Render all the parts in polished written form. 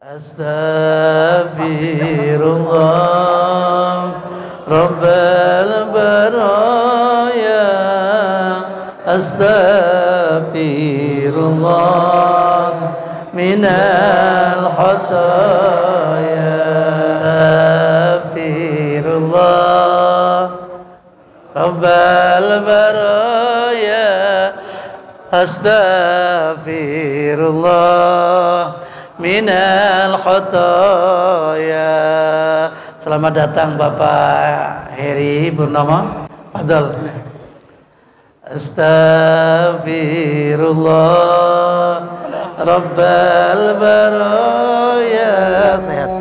Astaghfirullah Rabbal baraya Astaghfirullah minal khataya Astaghfirullah Rabbal baraya Astaghfirullah minal khataya. Selamat datang Bapak Heri Purnomo. Fadhol. Astaghfirullah Rabbal baraya. Sehat.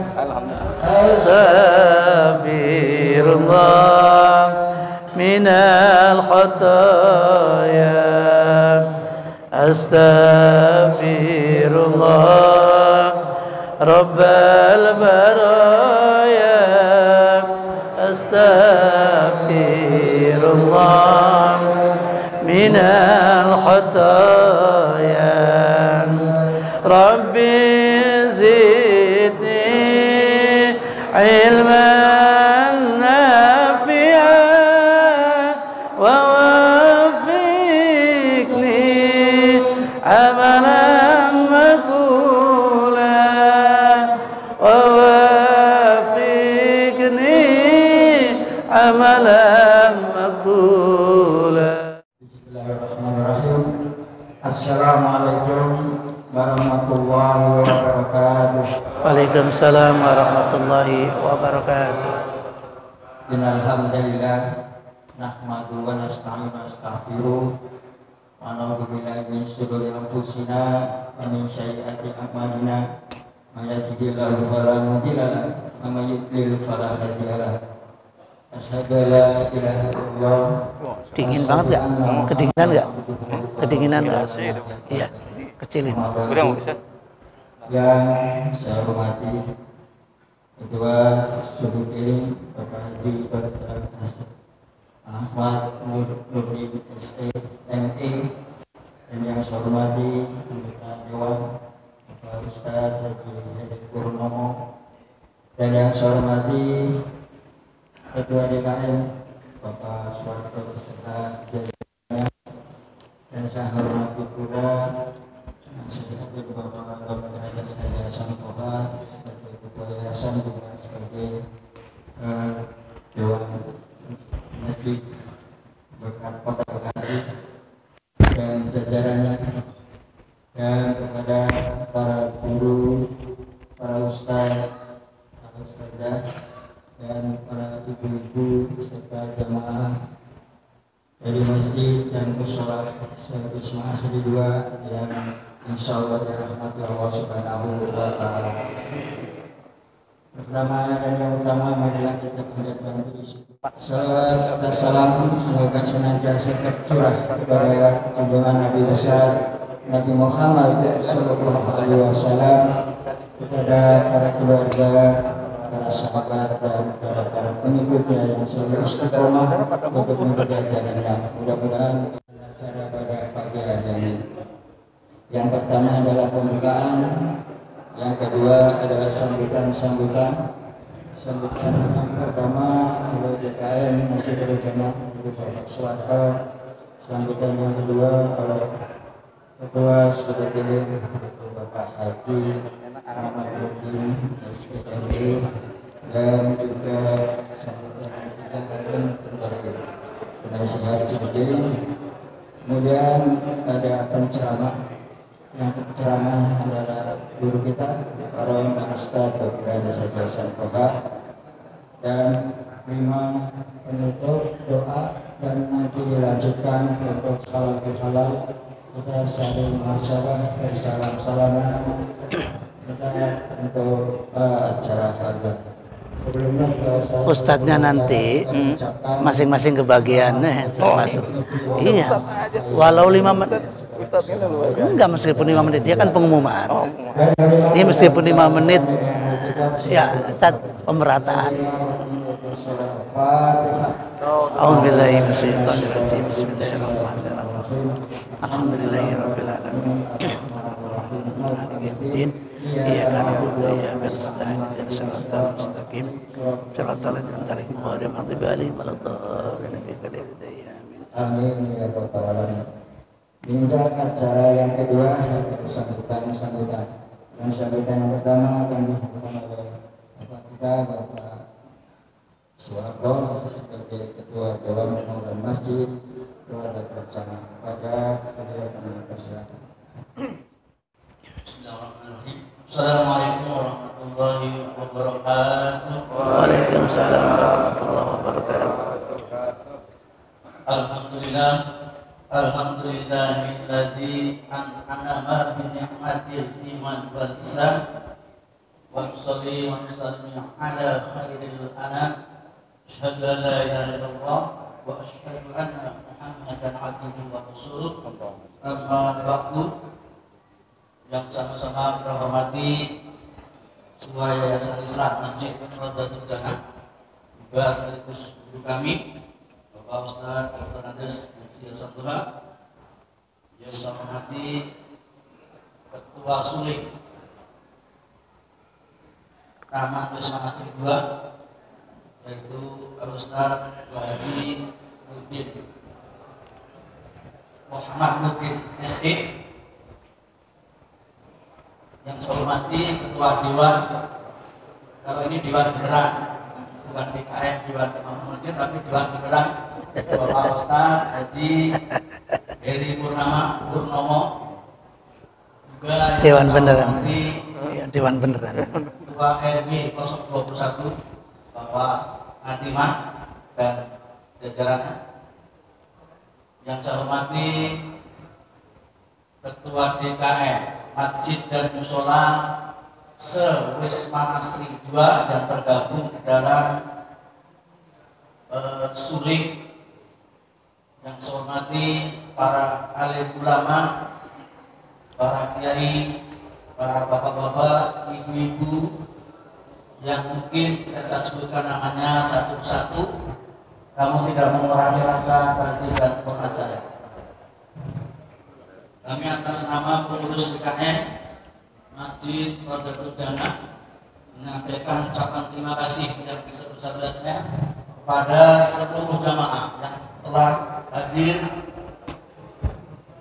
Astaghfirullah minal khataya. Astaghfirullah Rabbal baraya. Astaghfirullah minal khataya. Rabbi zidni ilman nafi'an wa wafiqni amalan maqulan wa wafiqni amalan maqulan. Bismillahirrahmanirrahim. Assalamualaikum warahmatullahi wabarakatuh. Waalaikumsalam warahmatullahi wabarakatuh. Innal hamdalillah nahmaduhu wa nasta'inu wa nastaghfiruh wa na'udzu billahi min shururi anfusina wa min sayyiati a'malina. May yahdihillahu fala mudilla lahu wa may yudlil fala hadiya lahu. Asyhadu an la ilaha illallah. Dingin banget nggak? Kedinginan nggak? Kedinginan nggak? Iya, kecilin. Udah bisa. Yang saya hormati Ketua Suku Piling Bapak Haji Dr. Hasan Ahmad Nurdin SME, dan yang saya hormati anggota Dewan Bapak Ustadz Haji Hedi Purnomo, dan yang saya hormati Ketua DKM Bapak Suwarto beserta jajarannya, dan saya hormati pula sebagai Bapak Dr. Haji Hasan Toha sebagai Ketua Yayasan, juga sebagai Dewan Masjid Berkat Kota Bekasi dan jajarannya, dan kepada para guru, para ustaz, para ustazah, dan para ibu-ibu serta jamaah dari masjid dan mushola Wisma Asri 2 yang insyaallah dirahmati Allah Subhanahu wa taala. Pertama dan yang utama, marilah kita panjatkan salawat serta salam semoga senantiasa tercurah kepada junjungan Nabi besar Nabi Muhammad sallallahu alaihi wasallam, kepada para keluarga, para sahabat, dan para pengikutnya yang selalu istiqomah untuk mengikuti ajarannya. Mudah-mudahan acara pada pagi hari ini, yang pertama adalah pembukaan, yang kedua adalah sambutan yang pertama oleh DKM Masjid Al-Jannah Bapak Suwarto, sambutan yang kedua oleh Ketua Suku Piling Bapak Haji Ahmad Nurdin SME, dan juga sambutan ketiga dari Penasihat Suku Piling. Kemudian ada penceramah, yang penceramah adalah guru kita para Imam Ustadz Dr. Hasan Toha, dan 5 penutup doa, dan nanti dilanjutkan untuk halal. Kita saling muhasabah, bersalam-salaman kita untuk acara halal. Sebelumnya Ustadznya nanti masing-masing kebagiannya termasuk. Iya, walau 5 menit. Enggak, meskipun 5 menit, dia kan pengumuman. Ini meskipun 5 menit Ya, Ustaz, pemerataan. A'udzubillahi minasyaitonirrajim. Bismillahirrahmanirrahim. Alhamdulillahirabbil alamin. Maliki iyyaka na'budu wa iyyaka nasta'in ihdinas siratal mustaqim siratal ladzina an'amta 'alaihim ghairil maghdubi 'alaihim waladdallin. Amin ya rabbal alamin. Menginjak acara yang kedua sambutan. Dan sambutan yang pertama akan disampaikan oleh Bapak kita, Bapak Suwarto sebagai Ketua Dewan Pengurus Masjid Keluarga Berencana. Pada beliau kami persilakan. Bismillahirrahmanirrahim. Assalamualaikum warahmatullahi wabarakatuh. Waalaikumsalam warahmatullahi wabarakatuh. Alhamdulillahilladzi an'ama bi ni'matil iman wal ihsan wa nusalli wa nusallim ala khairil anam. Asyhadu an la ilaha illallah wa asyhadu anna Muhammadan abduhu wa rasuluh. Amma ba'du. Yang sama-sama kita hormati Ketua Yayasan Islam Masjid Rodatul Jannah, juga sekaligus guru kami Bapak Ustaz Dr. Andes Haji Sabtuha, yang saya hormati Ketua Suling Taman Wisma Asri 2, yaitu Ustaz Haji Nurdin Muhammad Nurdin SE. Yang saya hormati Ketua Dewan, kalau ini Dewan beneran, bukan DKM, Dewan Imam Masjid, tapi Dewan beneran, Bapak Ustaz Haji Heri Purnomo, juga Dewan beneran. Ya, Dewan beneran. Ketua RW 021 Bapak Adiman dan jajarannya. Yang saya hormati Ketua DKM Masjid dan Musola se-Wisma Asri 2 yang tergabung di dalam Suling. Yang saya hormati para alim ulama, para kiai, para bapak-bapak, ibu-ibu yang mungkin tidak saya sebutkan namanya satu persatu, namun tidak mengurangi rasa takzim dan hormat saya. Kami atas nama pengurus DKM Masjid Rodatul Jannah menyampaikan ucapan terima kasih yang sebesar-besarnya kepada seluruh jamaah yang telah hadir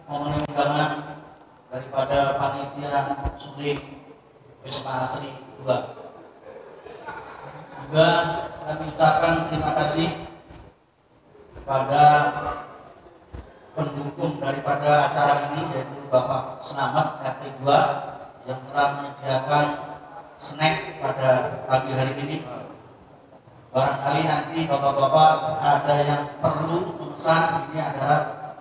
memenuhi undangan daripada panitia Suling Wisma Asri 2. Juga kami ucapkan terima kasih kepada pendukung daripada acara ini, yaitu Bapak Selamat RT 2 yang telah menyediakan snack pada pagi hari ini. Barangkali nanti bapak-bapak ada yang perlu memesan, ini adalah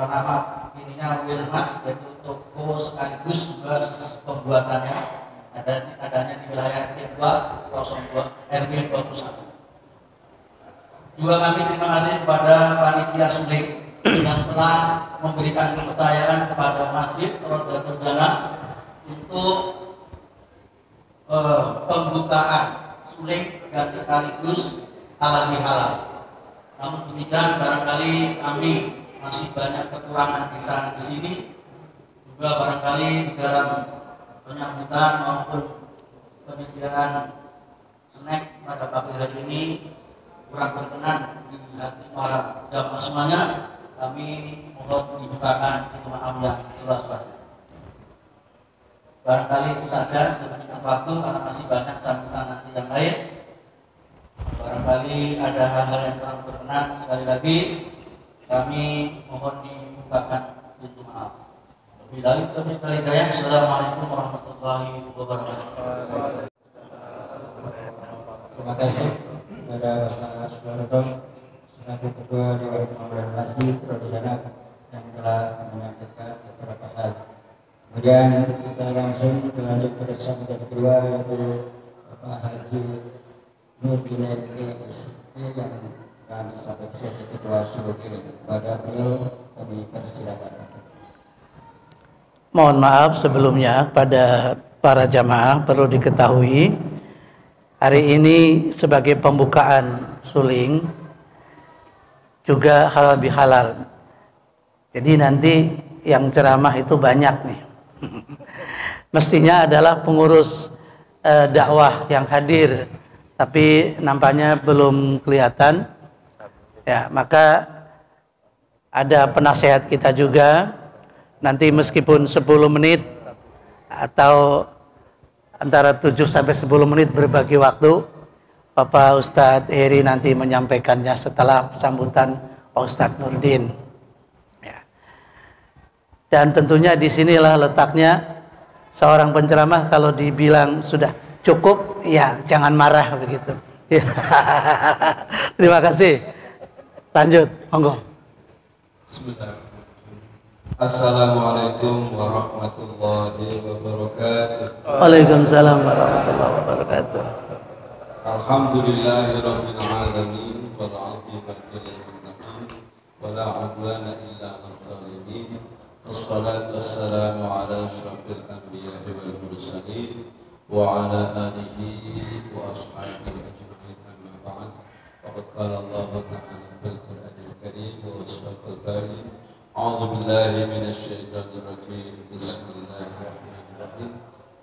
nama ininya Wilmas, yaitu toko sekaligus juga pembuatannya adanya di wilayah RT 2 RW 21. Juga kami terima kasih kepada panitia Suling yang telah memberikan kepercayaan kepada Masjid Rodatul Jannah untuk pembukaan Suling dan sekaligus halal bihalal. Namun demikian barangkali kami masih banyak kekurangan di sana di sini. Juga barangkali di dalam penyambutan maupun penyediaan snack pada pagi hari ini kurang berkenan di hati para jamaah semuanya. Kami mohon dibukakan pintu maaf yang seluas-luasnya. Barangkali itu saja untuk menyingkat waktu karena masih banyak sambutan nanti yang lain. Barangkali ada hal-hal yang kurang berkenan, sekali lagi kami mohon dibukakan pintu maaf. Lebih dari itu, Assalamualaikum warahmatullahi wabarakatuh. Terima kasih kepada Bapak Suwarto selaku Ketua Dewan Pengurus Masjid Rodatul Jannah yang telah menyampaikan beberapa hal. Kemudian kita langsung berlanjut pada sambutan kedua, yaitu Bapak Haji Nurdin yang kami sampaikan sebagai Ketua Suling ini. Pada beliau kami persilakan. Mohon maaf sebelumnya pada para jamaah, perlu diketahui hari ini sebagai pembukaan suling juga halal bihalal. Jadi nanti yang ceramah itu banyak nih. Mestinya adalah pengurus dakwah yang hadir, tapi nampaknya belum kelihatan. Ya, maka ada penasehat kita juga. Nanti meskipun 10 menit atau antara 7 sampai 10 menit berbagi waktu, Bapak Ustadz Heri nanti menyampaikannya setelah sambutan Pak Ustadz Nurdin. Ya. Dan tentunya disinilah letaknya seorang penceramah, kalau dibilang sudah cukup, ya jangan marah begitu. Ya. Terima kasih. Lanjut, monggo. Bismillahirrahmanirrahim. Assalamualaikum warahmatullahi wabarakatuh. Waalaikumsalam warahmatullahi wabarakatuh. Alhamdulillahirabbil alamin wal 'aqibatu lil muttaqin wala 'udwana illa 'alal zalimin. Wassalatu wassalamu ala asyrafil anbiya'i wal mursalin wa ala alihi wa ashabihi ajma'in, amma ba'd. Faqad qala Allah ta'ala fil Qur'anil Karim wa wasfaqal barin. A'udzu billahi minasy syaithanir rajim. Bismillahirrahmanirrahim.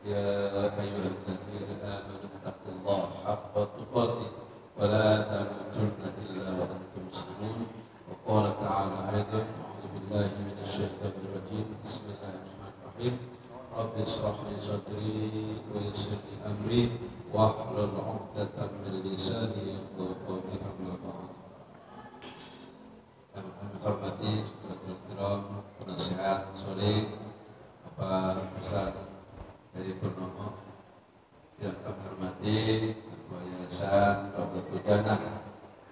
Ya ayyuhalladzina amanu taqullaha haqqa tuqatih wa la tamutunna illa wa antum muslimun. Wa qala ta'ala aidan, a'udzu billahi minasy syaithanir rajim. Bismillahirrahmanirrahim. Rabbi shrah li sadri wa yassir li amri wahlul 'uqdatam min lisani yafqahu qawli, amma ba'd. Yang kami hormati Hadirin Kiram, penasihat Soling, Bapak Ustadz Heri Purnomo, yang kami hormati Ketua Yayasan Rawdatul Jannah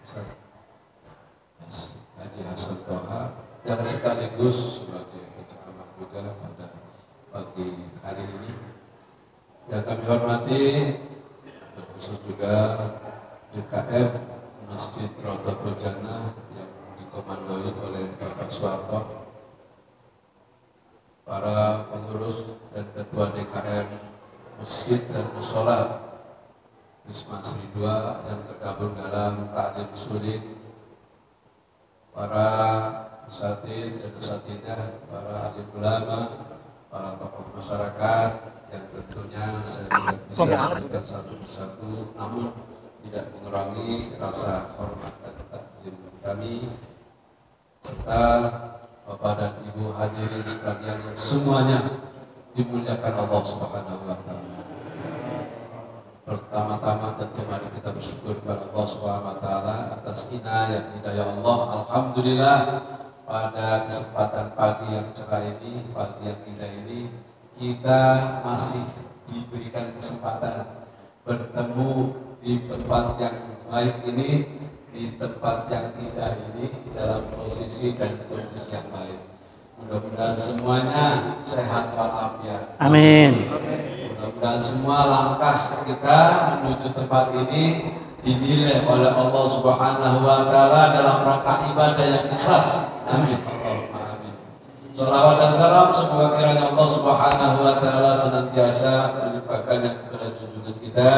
Ustadz Haji Hasan Toha, yang sekaligus sebagai penceramah juga pada pagi hari ini. Yang kami hormati khusus juga DKM Masjid Rawdatul Jannah yang dikomandoi oleh Bapak Suwarto, para pengurus dan ketua DKM Masjid dan Mushola Wisma Sri 2 yang tergabung dalam Ta'lim Suling, para asatidz dan asatidzah, para alim ulama, para tokoh masyarakat yang tentunya saya tidak bisa sebutkan satu persatu, namun tidak mengurangi rasa hormat dan takzim kami, serta Bapak dan Ibu hadirin sekalian yang semuanya dimuliakan Allah Subhanahu wa taala. Pertama-tama tentu mari kita bersyukur kepada Allah Subhanahu wa taala atas hidayah Allah. Alhamdulillah, pada kesempatan pagi yang cerah ini, pagi yang indah ini, kita masih diberikan kesempatan bertemu di tempat yang baik ini, di tempat yang indah ini, dalam posisi dan kondisi yang baik. Mudah-mudahan semuanya sehat walafiat. Amin. Mudah-mudahan semua langkah kita menuju tempat ini dinilai oleh Allah Subhanahu wa taala dalam rangka ibadah yang ikhlas. Amin. Allahumma amin. Shalawat dan salam semoga kiranya Allah Subhanahu wa taala senantiasa melimpahkannya kepada junjungan kita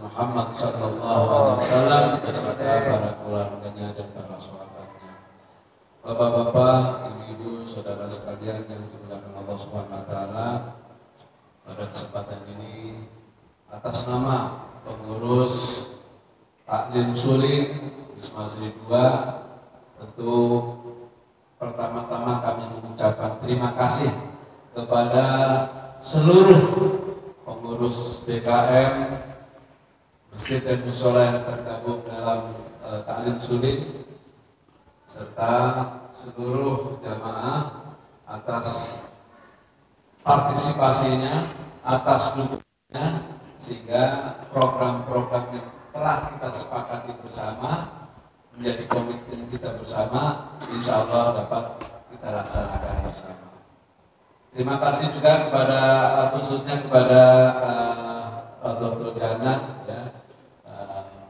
Muhammad sallallahu alaihi wasallam beserta para keluarganya dan para sahabatnya. Bapak-bapak, ibu-ibu, saudara sekalian yang dimuliakan Allah Subhanahu wa taala, pada kesempatan ini atas nama pengurus Ta'lim Suling Wisma Sri 2, tentu pertama-tama kami mengucapkan terima kasih kepada seluruh pengurus DKM Masjid dan Mushola yang tergabung dalam Ta'lim Suling, serta seluruh jamaah atas partisipasinya, atas dukungannya, sehingga program-program yang telah kita sepakati bersama menjadi komitmen kita bersama, insya Allah dapat kita laksanakan bersama. Terima kasih juga kepada khususnya kepada Pak Dr. Jannah, ya,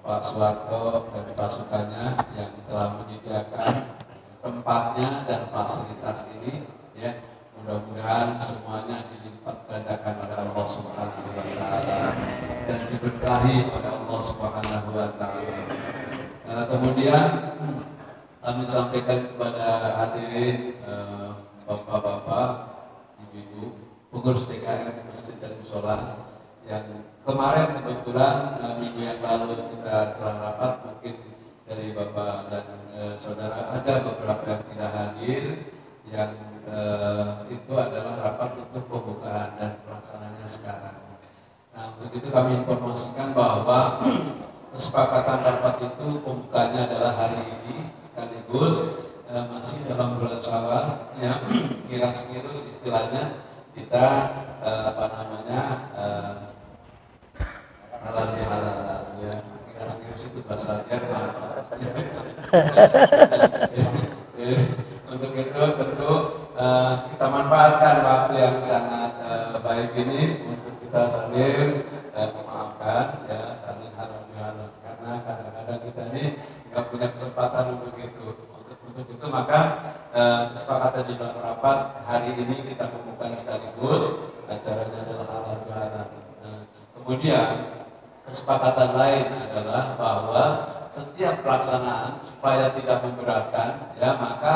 Pak Suwarto dan pasukannya yang telah menyediakan tempatnya dan fasilitas ini, ya. Mudah-mudahan semuanya dilipat gandakan oleh Allah Subhanahu wa taala dan diberkahi oleh Allah Subhanahu wa taala. Kemudian kami sampaikan kepada hadirin bapak-bapak, ibu-ibu, pengurus TKM Masjid dan Mushola yang kemarin kebetulan minggu yang lalu kita telah rapat, mungkin dari bapak dan saudara ada beberapa yang tidak hadir, yang itu adalah rapat untuk pembukaan dan pelaksanaannya sekarang. Nah, untuk itu kami informasikan bahwa kesepakatan rapat itu pembukanya adalah hari ini, sekaligus masih dalam bulan Syawal, ya, kirang-kirus istilahnya kita halal bihalal, ya, kirang-kirus itu bahasa Jerman. Untuk itu tentu kita manfaatkan waktu yang sangat baik ini untuk kita saling memaafkan, ya, saling halal bihalal, karena kadang-kadang kita ini nggak punya kesempatan untuk itu. Untuk itu maka kesepakatan di dalam rapat hari ini kita membuka sekaligus, acaranya adalah halal bihalal. Kemudian kesepakatan lain adalah bahwa setiap pelaksanaan supaya tidak memberatkan, ya, maka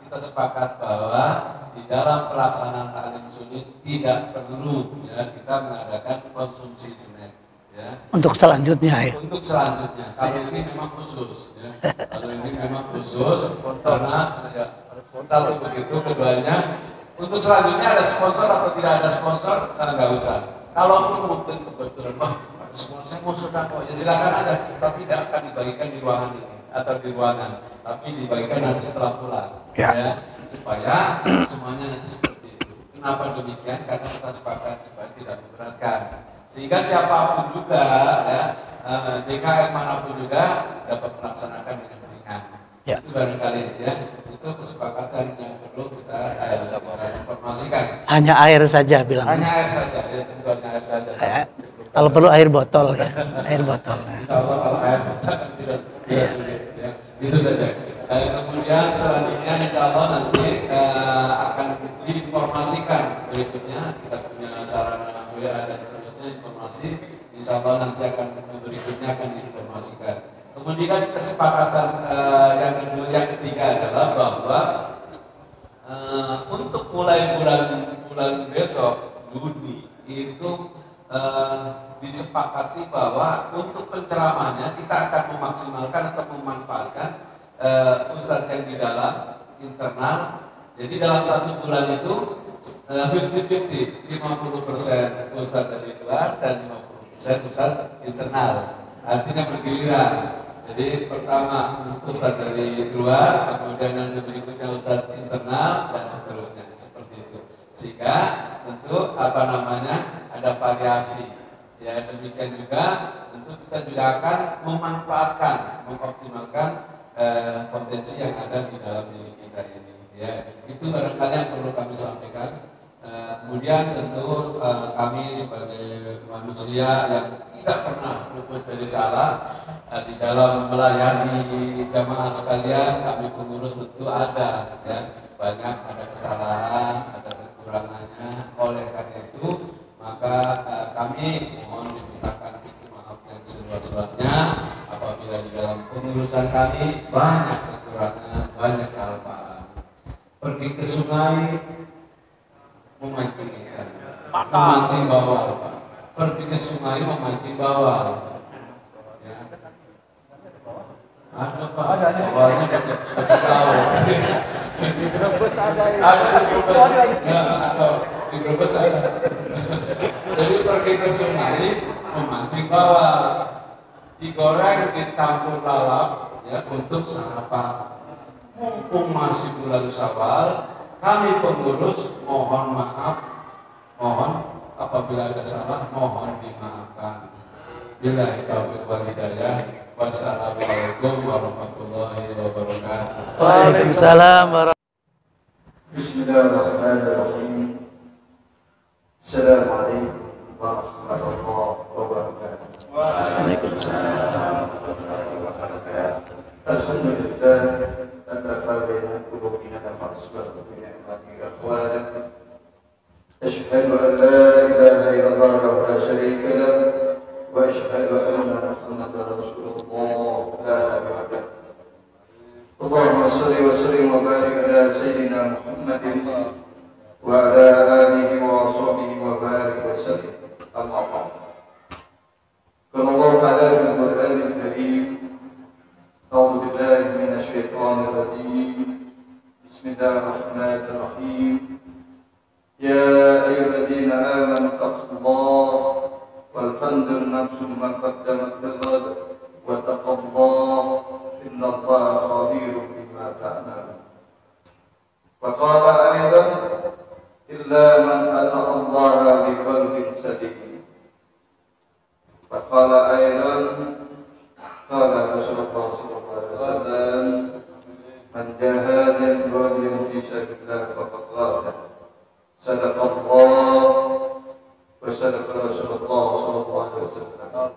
kita sepakat bahwa di dalam pelaksanaan taklim sunnah tidak perlu, ya, kita mengadakan konsumsi snack, ya. Untuk selanjutnya, ya. Untuk selanjutnya, kalau ini memang khusus, ya. Kalau ini memang khusus karena ya, satu begitu, keduanya untuk selanjutnya ada sponsor atau tidak ada sponsor, nggak usah. Kalaupun mungkin kebetulan, sponsor kok, ya silakan aja, tapi tidak akan dibagikan di ruangan ini atau di ruangan, tapi dibagikan nanti setelah pulang, ya, supaya semuanya nanti seperti itu. Kenapa demikian? Karena kita sepakat supaya tidak memberatkan, sehingga siapapun juga, ya, DKM manapun juga dapat melaksanakan dengan ringan. Ya. Itu barangkali, ya, itu kesepakatan yang perlu kita informasikan. Hanya air saja bilang. Hanya air saja, ya, tentu hanya air saja. Kalau perlu air botol, ya, air botol. Insya Allah kalau air saja tidak sulit, ya. Itu saja. Kemudian selanjutnya insya Allah nanti akan diinformasikan berikutnya, kita punya sarana WA dan seterusnya informasi. Insya Allah nanti akan berikutnya akan diinformasikan. Kemudian kesepakatan yang ketiga adalah bahwa untuk mulai bulan besok Juni itu disepakati bahwa untuk penceramahnya kita akan memaksimalkan atau memanfaatkan ustadz yang di dalam internal. Jadi dalam satu bulan itu 50-50, 50% ustadz dari luar dan 50% ustadz internal. Artinya bergiliran. Jadi pertama ustadz dari luar, kemudian yang berikutnya ustadz internal dan seterusnya, seperti itu. Sehingga tentu ada variasi. Ya, demikian juga tentu kita juga akan memanfaatkan, mengoptimalkan potensi yang ada di dalam diri kita ini. Ya, itu barangkali yang perlu kami sampaikan. Kemudian tentu kami sebagai manusia yang tidak pernah luput dari salah, di dalam melayani jamaah sekalian, kami pengurus tentu ada, ya, banyak ada kesalahan, ada kekurangannya. Oleh karena itu maka kami mohon dimintakan pintu maaf yang seluas-luasnya apabila di dalam pengurusan kami banyak kekurangan, banyak kelupaan. Pergi ke sungai memancing ikan, memancing bawal, Pak. Pergi ke sungai memancing bawal. Ya. Ada Pak, bawalnya dapat tahu. Di Brebes ada. Di Brebes ada. Jadi pergi ke sungai memancing bawal, digoreng, dicampur lalap, ya, untuk sarapan. Mumpung masih bulan Syawal, kami pengurus mohon maaf, mohon apabila ada salah mohon dimaafkan. Billahi taufiq wal hidayah. Wassalamualaikum warahmatullahi wabarakatuh. Waalaikumsalam warahmatullahi. Bismillahirrahmanirrahim. Assalamualaikum warahmatullahi wabarakatuh. Waalaikumsalam warahmatullahi wabarakatuh. Alhamdulillah, atas qulubina dan fasbah bi ni'mati akhwana أشهد أن لا إله إلا الله وحده لا شريك له وأشهد أن محمدا رسول الله لا نبي بعده. اللهم صل وسلم وبارك على سيدنا محمد وعلى آله وصحبه وبارك وسلم. أما بعد، قال الله تعالى في القرآن الكريم: أعوذ بالله من الشيطان الرجيم. بسم الله الرحمن الرحيم. يا أيها الذين آمنوا اتقوا الله ولتنظر نفس ما قدمت لغد واتقوا الله إن الله خبير بما تعملون. وقال أيضا: إلا من أتى الله بقلب سليم. وقال أيضا: قال رسول الله صلى الله عليه وسلم: من جاهد رجل في سبيل الله فقد غلب. صدق الله وصدق Rasulullah sallallahu alaihi wasallam.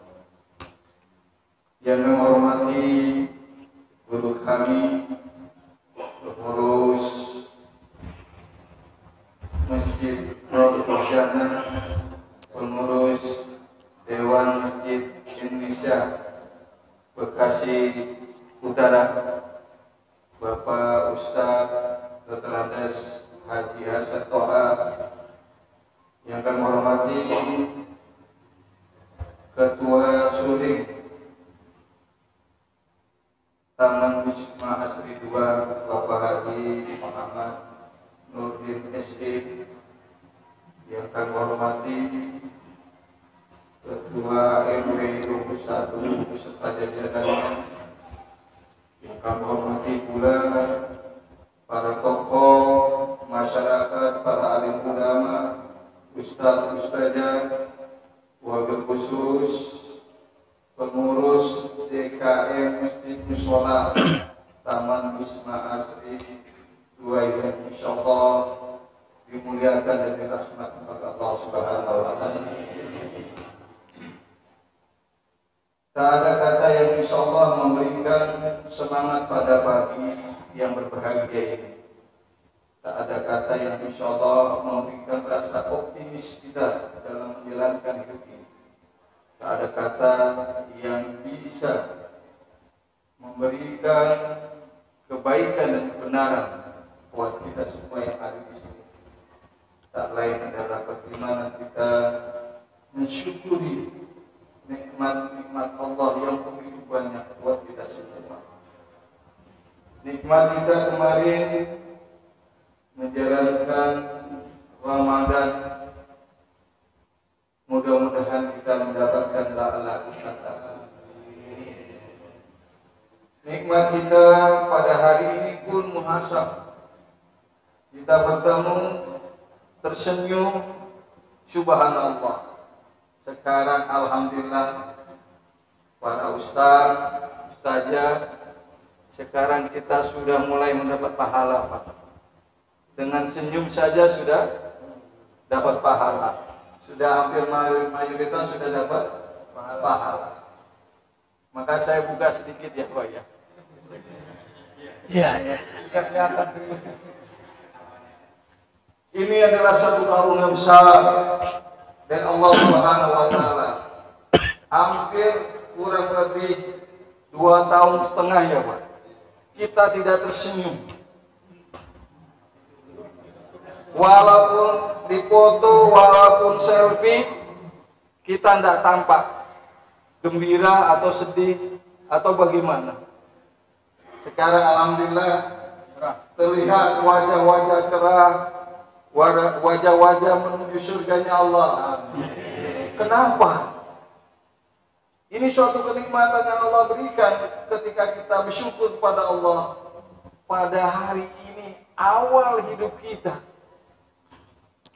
Yang menghormati guru kami, pengurus Masjid Nurul Husaina, pengurus Dewan Masjid Indonesia Bekasi Utara, Bapak Ustadz Dr. Andes Haji Hasan Toha, yang kami hormati Ketua Suling Taman Wisma Asri 2 Bapak Haji Muhammad Nurdin SE, yang kami hormati Ketua RW 21 beserta jajarannya, yang kami hormati pula para tokoh masyarakat, para alim ulama, ustaz, ustazah, wabil khusus pengurus DKM Masjid Mushola Taman Wisma Asri 2 yang insyaallah dimuliakan dan dirahmati oleh Allah Subhanahu wa taala. Tak ada kata yang insyaallah memberikan semangat pada pagi yang berbahagia ini. Tak ada kata yang insyaallah memberikan rasa optimis kita dalam menjalankan hidup ini. Tak ada kata yang bisa memberikan kebaikan dan kebenaran buat kita semua yang ada di sini. Tak lain adalah bagaimana kita mensyukuri nikmat-nikmat Allah yang begitu banyak buat kita semua. Nikmat kita kemarin menjalankan Ramadan, mudah-mudahan kita mendapatkan la'ala usaha. Nikmat kita pada hari ini pun muhasab. Kita bertemu, tersenyum, subhanallah. Sekarang alhamdulillah para ustaz, ustazah, sekarang kita sudah mulai mendapat pahala, Pak. Dengan senyum saja sudah dapat pahala. Sudah hampir mayoritas sudah dapat pahala. Maka saya buka sedikit ya, Pak ya. Iya. Ini adalah satu karunia besar dari Allah Subhanahu wa taala. Hampir kurang lebih 2,5 tahun ya, Pak. Kita tidak tersenyum. Walaupun dipoto, walaupun selfie, kita tidak tampak gembira atau sedih atau bagaimana. Sekarang alhamdulillah terlihat wajah-wajah cerah, wajah-wajah menuju surganya Allah. Kenapa? Ini suatu kenikmatan yang Allah berikan ketika kita bersyukur kepada Allah. Pada hari ini awal hidup kita,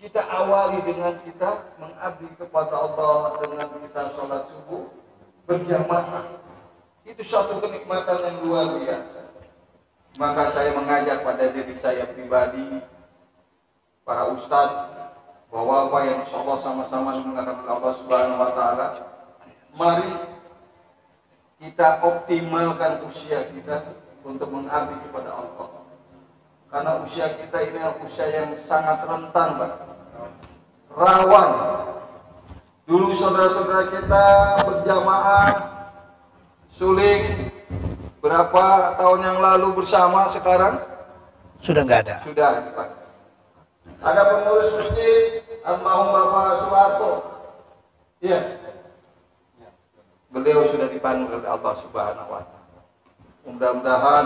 kita awali dengan kita mengabdi kepada Allah, dengan kita sholat subuh berjamaah. Itu suatu kenikmatan yang luar biasa. Maka saya mengajak pada diri saya pribadi, para ustadz, bahwa apa yang insyaallah sama-sama menggunakan Allah Subhanahu wa taala, mari kita optimalkan usia kita untuk mengabdi kepada Allah. Karena usia kita ini adalah usia yang sangat rentan, Pak. rawan. Dulu saudara-saudara kita berjamaah suling berapa tahun yang lalu bersama, sekarang Sudah nggak ada. sudah Pak. Ada pengurus masjid almarhum Bapak Soeharto. Iya. Beliau sudah dipanggil oleh Allah Subhanahu wa taala. Mudah-mudahan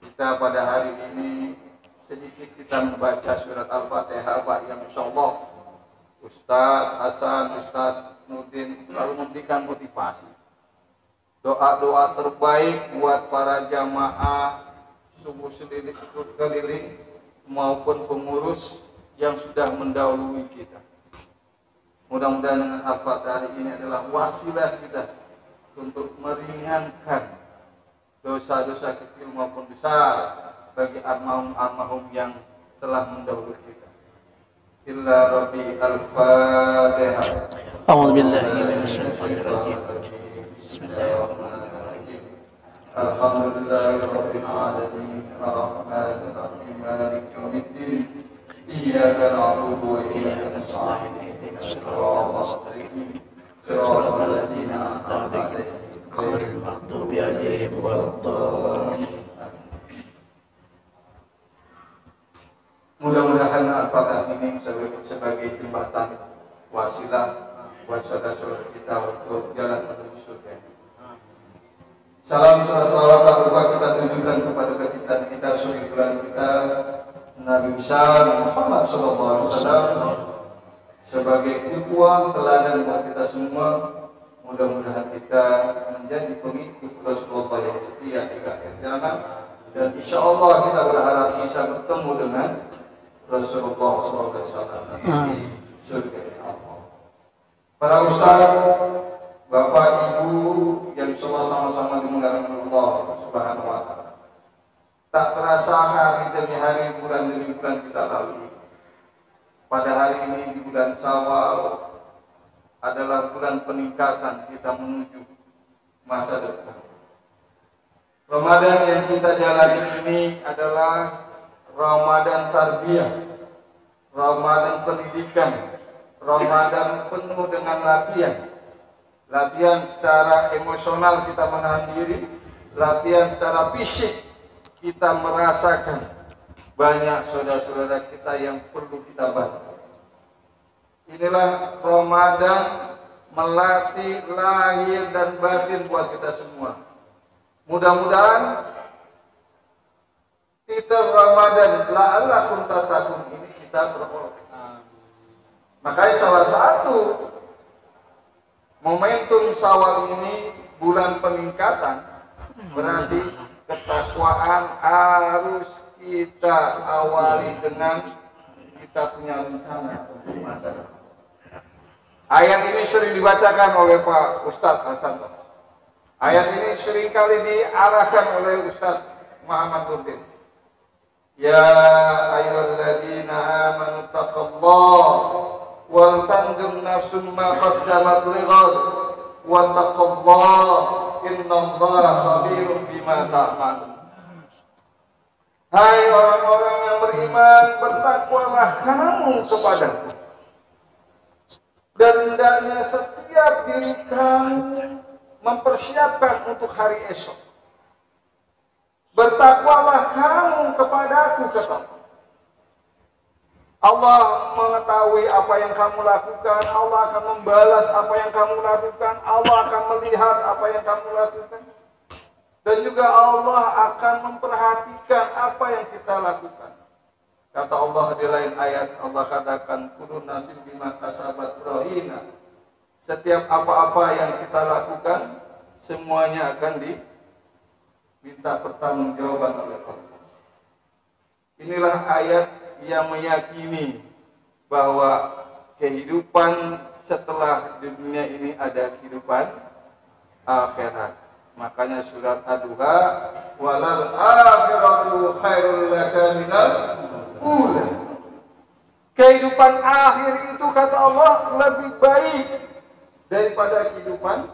kita pada hari ini sedikit kita membaca surat Al-Fatihah, Pak, yang insyaallah Ustaz Hasan, Ustaz Nurdin selalu memberikan motivasi. Doa-doa terbaik buat para jamaah subuh keliling maupun pengurus yang sudah mendahului kita. Mudah-mudahan dengan Al-Fatihah hari ini adalah wasilah kita untuk meringankan dosa-dosa kecil maupun besar bagi almarhum yang telah mendahului kita. Illa Rabbi Al-Fatihah. A'udzu billahi minasyaitonir rajim. Bismillahirrahmanirrahim. Alhamdulillahirabbil alamin. Arrahmanir rahim. Maliki yaumiddin. Iyyaka na'budu wa iyyaka nasta'in. Ihdinas siratal mustaqim. Siratal ladzina an'amta 'alaihim ghairil maghdubi 'alaihim waladdallin. Mudah-mudahan Al-Fatihah ini sebagai jembatan wasilah buat saudara-saudara kita untuk jalan menuju surga. Salam salawat lupa kita tunjukkan kepada kecintaan kita, suri bulan kita, Nabi besar Muhammad SAW sebagai uswah teladan buat kita semua. Mudah-mudahan kita menjadi pengikut Rasulullah yang setia hingga akhir zaman, dan insya Allah kita berharap bisa bertemu dengan Rasulullah SAW di surga Allah. Para ustaz, bapak, ibu yang semua sama-sama dimuliakan Allah Subhanahu wa taala. Tak terasa hari demi hari, bulan demi bulan kita lalui. Pada hari ini di bulan Syawal adalah bulan peningkatan kita menuju masa depan. Ramadan yang kita jalani ini adalah Ramadan tarbiyah, Ramadan pendidikan, Ramadan penuh dengan latihan. Latihan secara emosional kita menahan diri, latihan secara fisik kita merasakan banyak saudara-saudara kita yang perlu kita bantu. Inilah Ramadan melatih lahir dan batin buat kita semua. Mudah-mudahan kita Ramadan la'allakum tattaqun ini kita beroleh. Makanya salah satu momentum Syawal ini bulan peningkatan, berarti ketakwaan harus kita awali dengan kita punya rencana untuk masa depan. Ayat ini sering dibacakan oleh Pak Ustadz Hasan. Ayat ini sering kali diarahkan oleh Ustadz Muhammad Nurdin. Ya ayyuhalladzina amanu taqullaha wal tanzur nafsum ma qaddamat lighad wattaqullaha innallaha khabirum bima ta'malun. Hai orang-orang yang beriman, bertakwalah kamu kepadaku, dan hendaknya setiap diri kamu mempersiapkan untuk hari esok. Bertakwalah kamu kepadaku, kata Allah. Mengetahui apa yang kamu lakukan, Allah akan membalas apa yang kamu lakukan, Allah akan melihat apa yang kamu lakukan, dan juga Allah akan memperhatikan apa yang kita lakukan. Kata Allah di lain ayat, Allah katakan kullu nafsin bima kasabat rahina. Setiap apa-apa yang kita lakukan semuanya akan diminta pertanggungjawaban oleh Allah. Inilah ayat yang meyakini bahwa kehidupan setelah dunia ini ada kehidupan akhirat. Makanya surat Ad-Duha, walal akhiratu khairul laka minal ula. Kehidupan akhir itu kata Allah lebih baik daripada kehidupan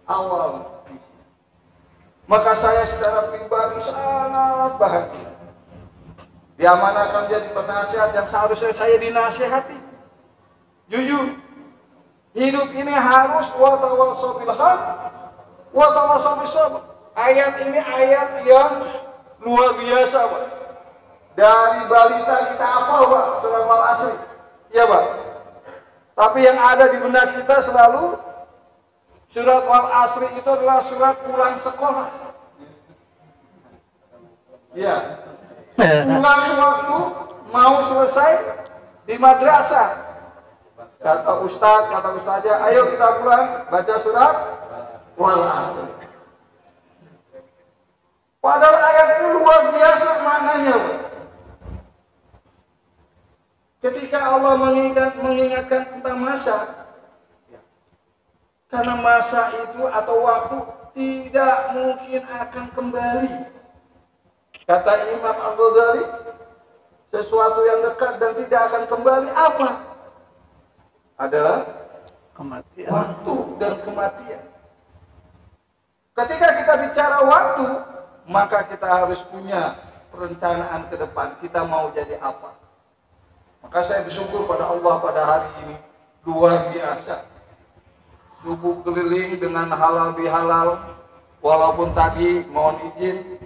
awal. Maka saya secara pribadi sangat bahagia diamanahkan menjadi penasihat yang seharusnya saya dinasihati. Jujur. Hidup ini harus wa tawassaw bil haq wa tawassaw bis sabr. Ayat ini ayat yang luar biasa, Pak. Dari balita kita hafal, Pak, surat Al-Asr. Iya, Pak. Tapi yang ada di benak kita selalu surat Al-Asr itu adalah surat pulang sekolah. Iya. Pulang waktu mau selesai di madrasah. Kata ustaz, kata ustazah, ayo kita pulang baca surat Al-Asr. Padahal ayat ini luar biasa maknanya. Ketika Allah mengingatkan tentang masa, karena masa itu atau waktu tidak mungkin akan kembali. Kata Imam Al-Ghazali, sesuatu yang dekat dan tidak akan kembali apa? Adalah Kematian. waktu dan kematian. Ketika kita bicara waktu, maka kita harus punya perencanaan ke depan. Kita mau jadi apa? Maka saya bersyukur pada Allah pada hari ini. Luar biasa. Subuh keliling dengan halal bihalal. Walaupun tadi mohon izin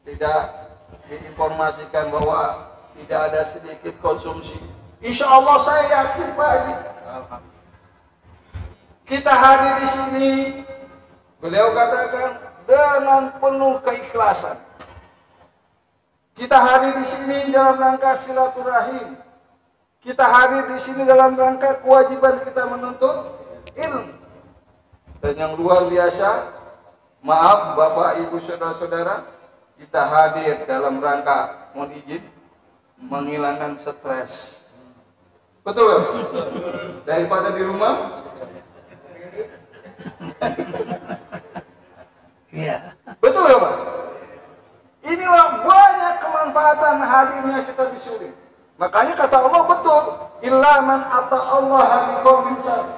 tidak diinformasikan bahwa tidak ada sedikit konsumsi. Insya Allah saya yakin Pak ini. Kita hadir di sini. Beliau katakan dengan penuh keikhlasan. Kita hadir di sini dalam rangka silaturahim. Kita hadir di sini dalam rangka kewajiban kita menuntut ilmu. Dan yang luar biasa, maaf Bapak Ibu Saudara-saudara, kita hadir dalam rangka mohon izin menghilangkan stres. Betul? Daripada di rumah. Iya. Betul ya Pak? Inilah banyak kemanfaatan hadirnya kita di sini. Makanya kata Allah betul, illa man ata Allah biqalbin salim.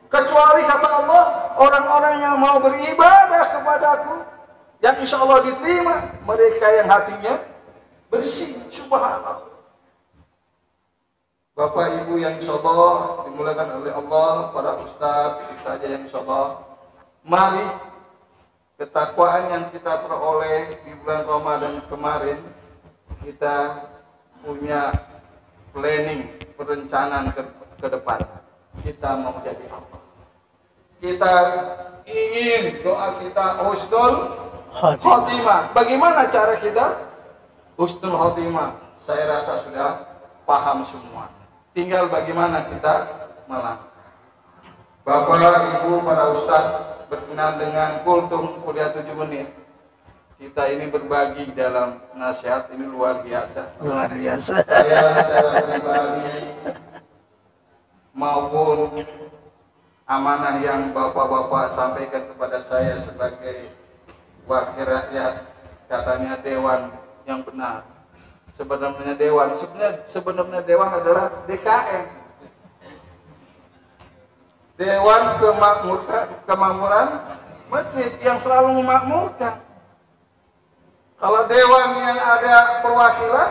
Kecuali kata Allah, orang-orang yang mau beribadah kepadaku, yang insya Allah diterima, mereka yang hatinya bersih. Subhanallah. Bapak Ibu yang insya Allah dimulakan oleh Allah, para ustaz yang insya Allah, mari ketakwaan yang kita peroleh di bulan Ramadan kemarin, kita punya planning, perencanaan ke depan. Kita mau jadi apa? Kita ingin doa kita husnul khotimah. Bagaimana cara kita husnul khotimah? Saya rasa sudah paham semua. Tinggal bagaimana kita melangkah. Bapak, Ibu, para ustadz, berkenan dengan kultum kuliah 7 menit. Kita ini berbagi dalam nasihat ini luar biasa. Luar biasa. Saya secara pribadi maupun amanah yang bapak-bapak sampaikan kepada saya sebagai wakil rakyat, katanya dewan yang benar. Sebenarnya sebenarnya dewan adalah DKM. Dewan Kemakmuran Masjid yang selalu memakmurkan. Kalau dewan yang ada perwakilan,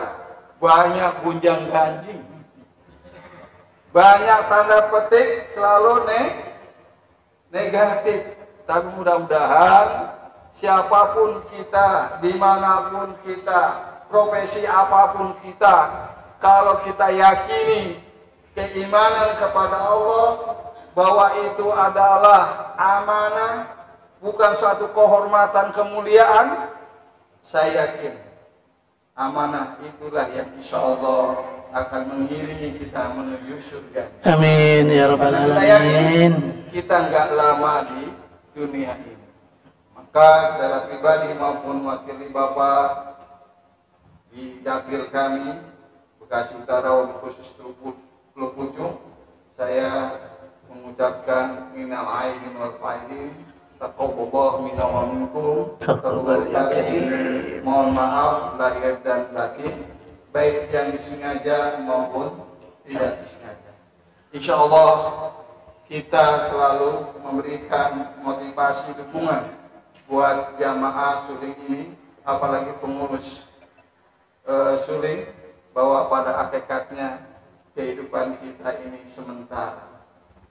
banyak gunjang ganjing, banyak tanda petik selalu negatif. Tapi mudah-mudahan siapapun kita, dimanapun kita, profesi apapun kita, kalau kita yakini keimanan kepada Allah, bahwa itu adalah amanah, bukan suatu kehormatan kemuliaan, saya yakin amanah itulah yang insya Allah akan mengiringi kita menuju surga. Amin ya rabbal alamin. Kita nggak lama di dunia ini. Maka secara pribadi maupun wakili Bapak di dapil kami Bekasi Utara khusus Teluk Ujung, saya mengucapkan minal aidin wal faidin, taqabbalallahu minna wa minkum. Mohon maaf lahir dan batin, baik yang disengaja maupun tidak disengaja. Insya Allah kita selalu memberikan motivasi dukungan buat jamaah suling ini, apalagi pengurus suling, bahwa pada hakikatnya kehidupan kita ini sementara.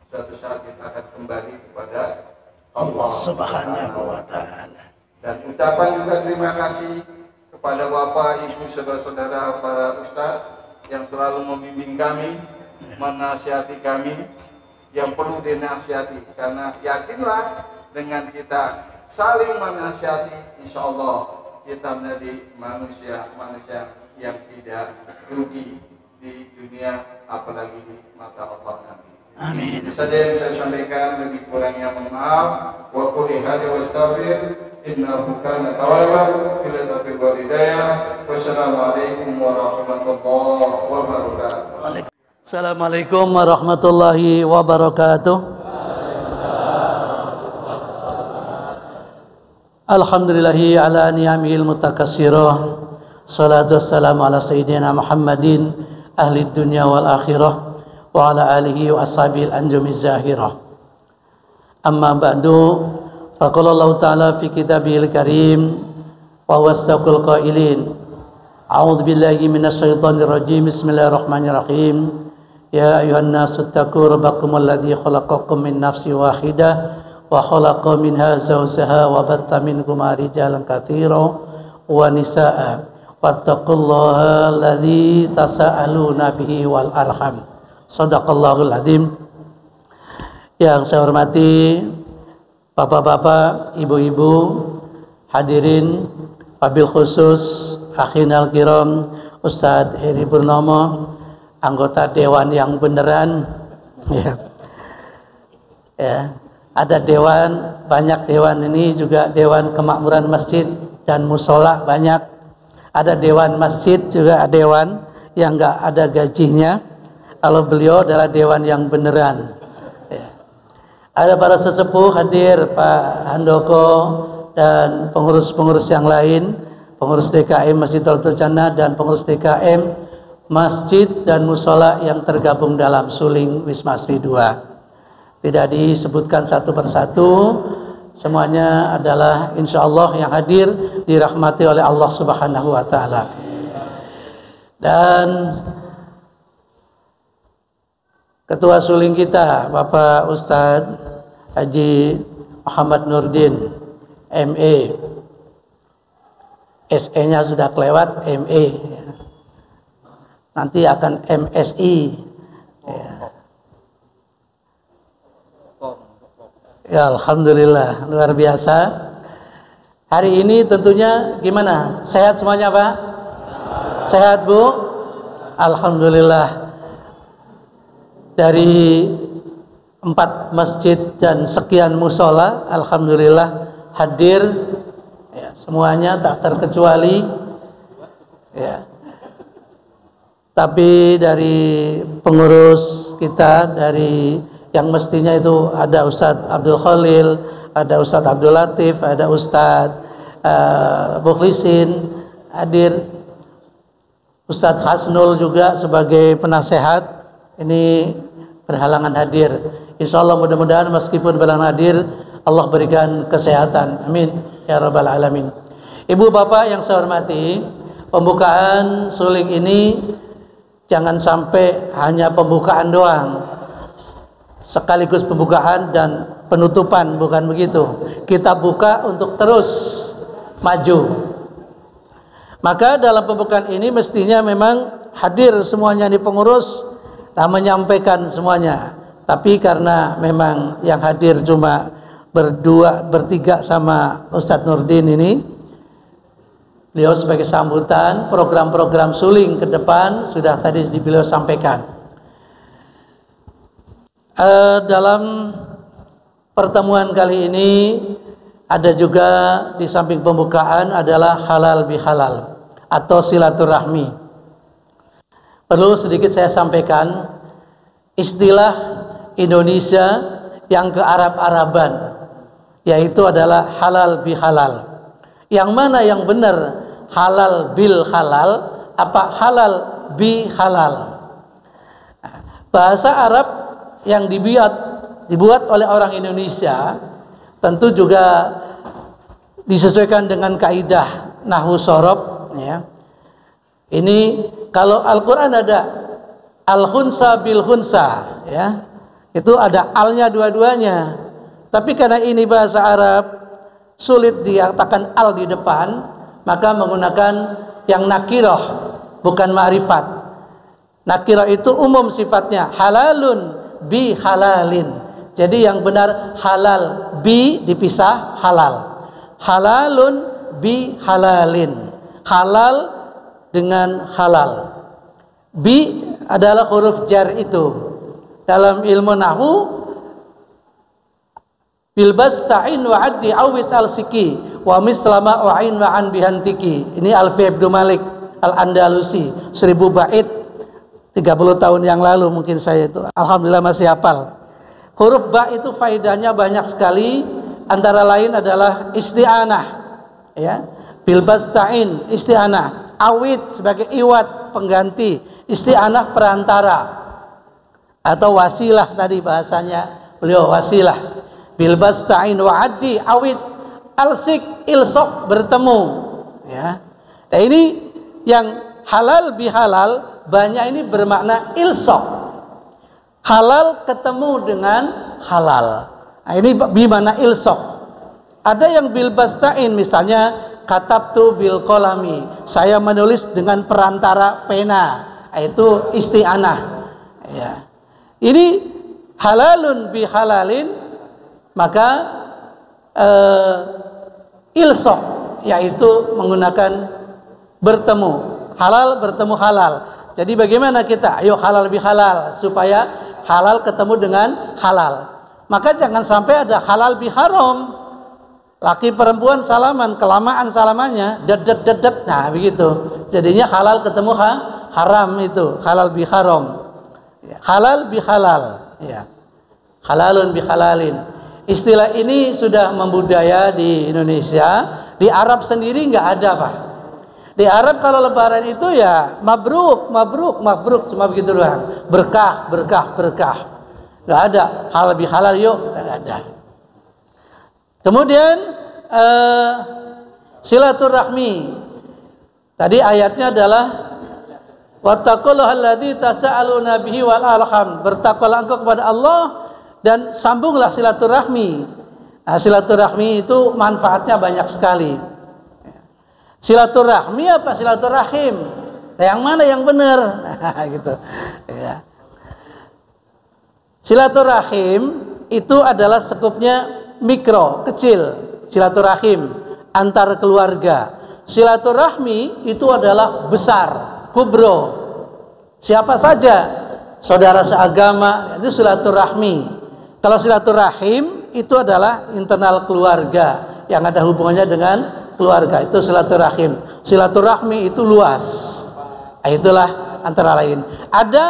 Suatu saat kita akan kembali kepada Allah Subhanahu wa Ta'ala. Dan ucapan juga terima kasih kepada Bapak, Ibu, saudara-saudara, para ustaz yang selalu membimbing kami, menasihati kami yang perlu dinasihati. Karena yakinlah dengan kita saling menasihati, insya Allah kita menjadi manusia yang tidak rugi di dunia apalagi di mata Allah nanti. Amin. Itu saja yang saya sampaikan, lebih kurangnya mohon maaf. Wa qul hadza wastaghfir innahu kana tawwaban ila taufiq wal hidayah. Wassalamualaikum warahmatullahi wabarakatuh. Assalamualaikum warahmatullahi wabarakatuh. Alhamdulillahi ala ni'amil mutakassirah. Salatu wassalamu ala sayyidina Muhammadin ahli dunya wal akhirah wa ala alihi wa ashabil anjumiz zahirah. Amma ba'du, faqala Allah ta'ala fi kitabihil karim wa wasaqul qailin a'udzu billahi minasy syaithanir rajim. Bismillahirrahmanirrahim. Ya ayuhan nasu taqu rabbakumul ladzi khalaqakum min nafsin wahidah wa khalaqa minha zawjaha wa batha minhuma rijalan katsiran wa nisaa wattaqullaha alladzi tasaaluna bihi wal arham. Shadaqallahul azim. Yang saya hormati bapak-bapak, ibu-ibu, hadirin, wabil khusus akhinal kiram Ustadz Heri Purnomo, anggota dewan yang beneran, ya. Ada dewan, banyak dewan ini juga dewan kemakmuran masjid dan musola banyak. Ada dewan masjid juga dewan yang nggak ada gajinya. Kalau beliau adalah dewan yang beneran. Ya. Ada para sesepuh hadir, Pak Handoko dan pengurus-pengurus yang lain, pengurus DKM Masjid Darul Jannah dan pengurus DKM masjid dan musola yang tergabung dalam Suling Wisma Asri 2. Tidak disebutkan satu persatu, semuanya adalah insya Allah yang hadir dirahmati oleh Allah Subhanahu wa Ta'ala. Dan Ketua Suling kita Bapak Ustadz Haji Muhammad Nurdin ME, SE nya sudah kelewat, ME nanti akan MSI ya. Alhamdulillah, luar biasa. Hari ini tentunya gimana? Sehat semuanya Pak? Sehat Bu? Alhamdulillah. Dari 4 masjid dan sekian musola, alhamdulillah hadir ya, semuanya tak terkecuali ya. Tapi dari pengurus kita, dari yang mestinya itu ada Ustadz Abdul Khalil, ada Ustadz Abdul Latif, ada Ustadz Mukhlisin hadir, Ustadz Hasnul juga sebagai penasehat ini berhalangan hadir. Insya Allah mudah-mudahan meskipun berhalangan hadir, Allah berikan kesehatan, amin ya rabbal alamin. Ibu bapak yang saya hormati, pembukaan Suling ini jangan sampai hanya pembukaan doang, sekaligus pembukaan dan penutupan, bukan begitu. Kita buka untuk terus maju. Maka dalam pembukaan ini mestinya memang hadir semuanya di pengurus dan menyampaikan semuanya. Tapi karena memang yang hadir cuma bertiga sama Ustadz Nurdin ini, beliau sebagai sambutan program-program Suling ke depan sudah tadi beliau sampaikan. Dalam pertemuan kali ini ada juga di samping pembukaan adalah halal bihalal atau silaturahmi. Perlu sedikit saya sampaikan istilah Indonesia yang ke Arab-Araban, yaitu adalah halal bihalal. Yang mana yang benar, halal bil halal apa halal bi halal? Bahasa Arab yang dibuat oleh orang Indonesia tentu juga disesuaikan dengan kaidah nahwu shorob ya. Ini kalau Al-Quran ada Al-khunsa bil khunsa, ya. Itu ada alnya dua-duanya. Tapi karena ini bahasa Arab sulit dikatakan al di depan, maka menggunakan yang nakirah, bukan ma'rifat. Nakirah itu umum sifatnya, halalun bi halalin. Jadi yang benar halal bi dipisah halal. Halalun bi halalin. Halal dengan halal. Bi adalah huruf jar itu. Dalam ilmu nahwu bil basta'in wa addi awit al-siki wa mislama wa ain wa an bihantiki. Ini Alfi Abdul Malik Al-Andalusi, 1000 bait 30 tahun yang lalu mungkin saya itu. Alhamdulillah masih hafal. Huruf ba itu faedahnya banyak sekali, antara lain adalah isti'anah, ya. Bil basta'in isti'anah, awit sebagai iwat pengganti, isti'anah perantara atau wasilah, tadi bahasanya beliau wasilah. Bil basta'in wa addi awit alsik ilsok bertemu, ya. Nah ini yang halal bihalal banyak ini bermakna ilsok, halal ketemu dengan halal. Nah ini bimana ilsok. Ada yang bil basta'in, misalnya katabtu bil kolami, saya menulis dengan perantara pena, itu isti'anah, ya. Ini halalun bi halalin, maka ilsok, yaitu menggunakan bertemu, halal bertemu halal. Jadi bagaimana kita? Ayo halal bi halal, supaya halal ketemu dengan halal. Maka jangan sampai ada halal bi haram. Laki perempuan salaman, kelamaan salamannya, dedet. Nah, begitu. Jadinya halal ketemu haram, itu halal bi haram. Halal bi halal, ya. Halalun bi halalin. Istilah ini sudah membudaya di Indonesia. Di Arab sendiri nggak ada, Pak. Di Arab kalau lebaran itu ya mabruk, mabruk, mabruk, cuma begitu doang. Berkah, berkah, berkah. Nggak ada halal bi halal, yuk, nggak ada. Kemudian silaturahmi. Tadi ayatnya adalah wattaqullaha alladzi tasaaluna bihi wal arham. Bertakwalah engkau kepada Allah dan sambunglah silaturahmi. Nah, silaturahmi itu manfaatnya banyak sekali. Silaturahmi apa silaturahim? Nah, yang mana yang benar? Nah, gitu. Ya. Silaturahim itu adalah sekupnya mikro, kecil. Silaturahim antar keluarga. Silaturahmi itu adalah besar, kubro. Siapa saja saudara seagama itu silaturahmi. Kalau silaturahim itu adalah internal keluarga yang ada hubungannya dengan keluarga, itu silaturahim. Silaturahmi itu luas. Itulah antara lain. Ada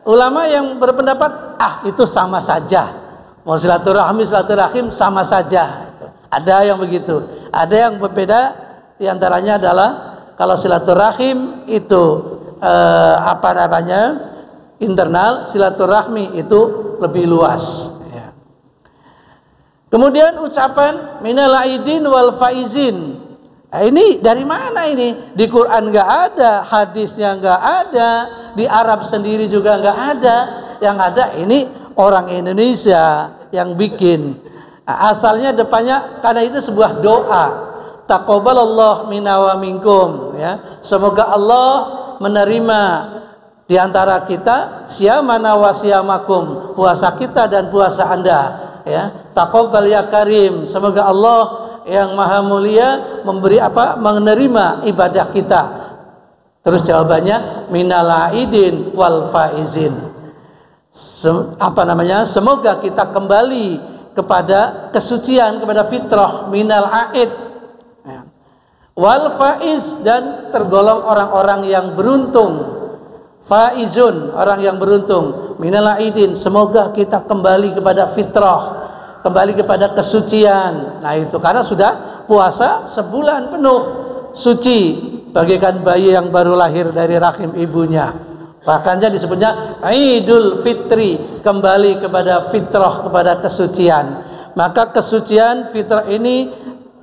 ulama yang berpendapat itu sama saja. Mau silaturahmi silaturahim sama saja. Ada yang begitu. Ada yang berbeda. Di antaranya adalah kalau silaturahim itu internal, silaturahmi itu lebih luas. Ya. Kemudian ucapan minal aidin wal faizin. Nah, ini dari mana ini? Di Quran nggak ada, hadisnya nggak ada, di Arab sendiri juga nggak ada. Yang ada ini orang Indonesia yang bikin. Nah, asalnya depannya karena itu sebuah doa. Taqabbalallahu minna wa minkum, ya. Semoga Allah menerima di antara kita siyamana wa siyamakum, puasa kita dan puasa Anda, ya. Taqabbal ya karim, semoga Allah yang maha mulia menerima ibadah kita. Terus jawabannya minal aidin wal faizin. Semoga kita kembali kepada kesucian, kepada fitrah, minal aid, ya. Wal faiz, dan tergolong orang-orang yang beruntung. Faizun, orang yang beruntung. Minal aidin, semoga kita kembali kepada fitrah, kembali kepada kesucian. Nah itu karena sudah puasa sebulan penuh suci, bagaikan bayi yang baru lahir dari rahim ibunya. Bahkan disebutnya Idul Fitri, kembali kepada fitrah, kepada kesucian. Maka kesucian fitrah ini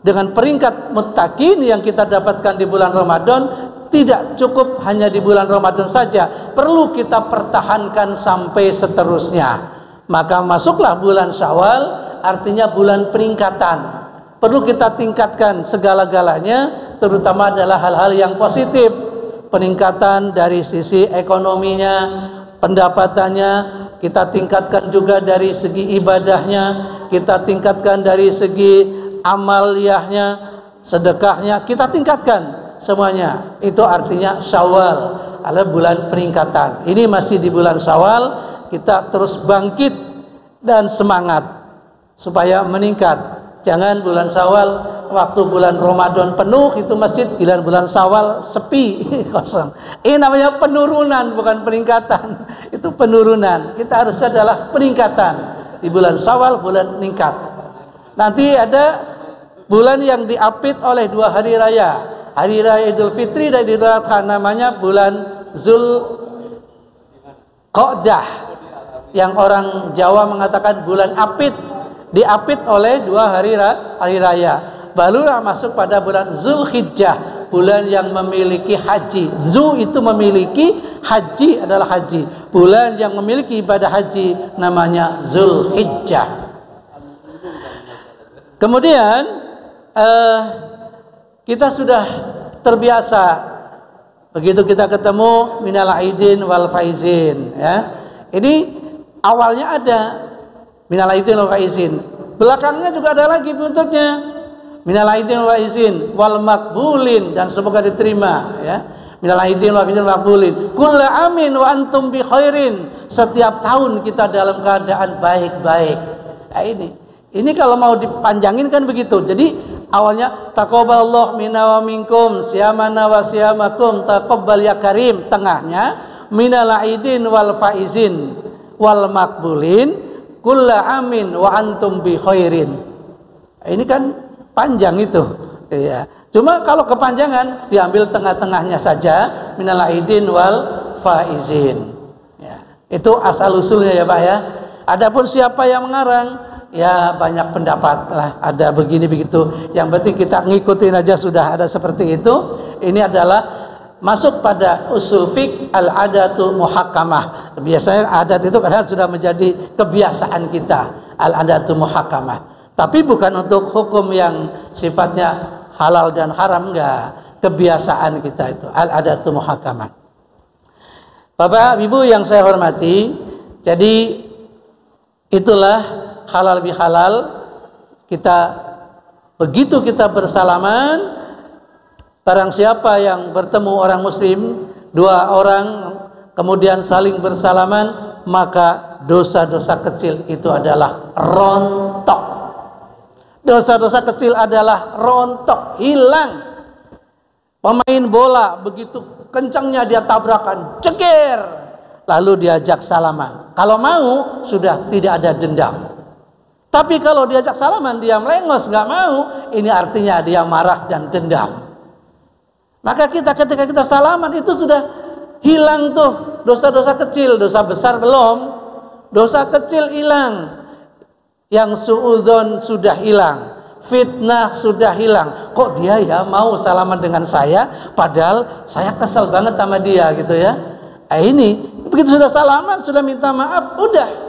dengan peringkat muttaqin yang kita dapatkan di bulan Ramadan tidak cukup hanya di bulan Ramadan saja, perlu kita pertahankan sampai seterusnya. Maka masuklah bulan Syawal, artinya bulan peningkatan. Perlu kita tingkatkan segala-galanya, terutama adalah hal-hal yang positif. Peningkatan dari sisi ekonominya, pendapatannya, kita tingkatkan juga dari segi ibadahnya, kita tingkatkan dari segi amaliyahnya, sedekahnya, kita tingkatkan semuanya. Itu artinya Syawal adalah bulan peningkatan. Ini masih di bulan Syawal, kita terus bangkit dan semangat supaya meningkat. Jangan bulan Syawal waktu bulan Ramadan penuh itu masjid, giliran bulan Syawal sepi kosong. Ini namanya penurunan, bukan peningkatan. Itu penurunan. Kita harusnya adalah peningkatan. Di bulan Syawal bulan meningkat. Nanti ada bulan yang diapit oleh 2 hari raya. Hari raya Idul Fitri dan Idul Adha, namanya bulan Zulqa'dah. Yang orang Jawa mengatakan bulan apit. Diapit oleh 2 hari raya. Barulah masuk pada bulan Zulhijjah, bulan yang memiliki haji. Zu itu memiliki, haji adalah haji. Bulan yang memiliki ibadah haji namanya Zulhijjah. Kemudian kita sudah terbiasa begitu kita ketemu minal aidin wal faizin, ya. Ini awalnya ada minal aidin wal faizin, belakangnya juga ada lagi bentuknya minal aidin wal faizin wal makbulin, dan semoga diterima, ya. Minal aidin wal faizin wal makbulin kullu amin wa antum bi khairin, setiap tahun kita dalam keadaan baik-baik. Nah, ini kalau mau dipanjangin kan begitu. Jadi awalnya taqabbalallahu minna wa minkum siyamana wa siyamakum taqabbal ya karim, tengahnya minal aidin wal faizin wal makbulin kulla amin wa antum bi khairin. Ini kan panjang itu, ya. Cuma kalau kepanjangan diambil tengah-tengahnya saja, minal aidin wal faizin, ya. Itu asal usulnya, ya Pak, ya. Adapun siapa yang mengarang, ya banyak pendapat lah, ada begini begitu. Yang penting kita ngikutin aja, sudah ada seperti itu. Ini adalah masuk pada usul fiqh al-adatu muhakkamah. Biasanya adat itu kadang sudah menjadi kebiasaan kita, al-adatu muhakkamah. Tapi bukan untuk hukum yang sifatnya halal dan haram, enggak. Kebiasaan kita itu al-adatu muhakkamah. Bapak Ibu yang saya hormati, jadi itulah halal bihalal. Kita begitu kita bersalaman, barang siapa yang bertemu orang muslim, 2 orang kemudian saling bersalaman, maka dosa-dosa kecil itu adalah rontok. Dosa-dosa kecil adalah rontok, hilang. Pemain bola begitu kencangnya dia tabrakan, ceger, lalu diajak salaman. Kalau mau sudah tidak ada dendam. Tapi kalau diajak salaman dia melengos, nggak mau, ini artinya dia marah dan dendam. Maka kita ketika kita salaman itu sudah hilang tuh dosa-dosa kecil. Dosa besar belum, dosa kecil hilang. Yang suudzon sudah hilang, fitnah sudah hilang. Kok dia ya mau salaman dengan saya, padahal saya kesel banget sama dia, gitu ya. Ini begitu sudah salaman, sudah minta maaf, udah.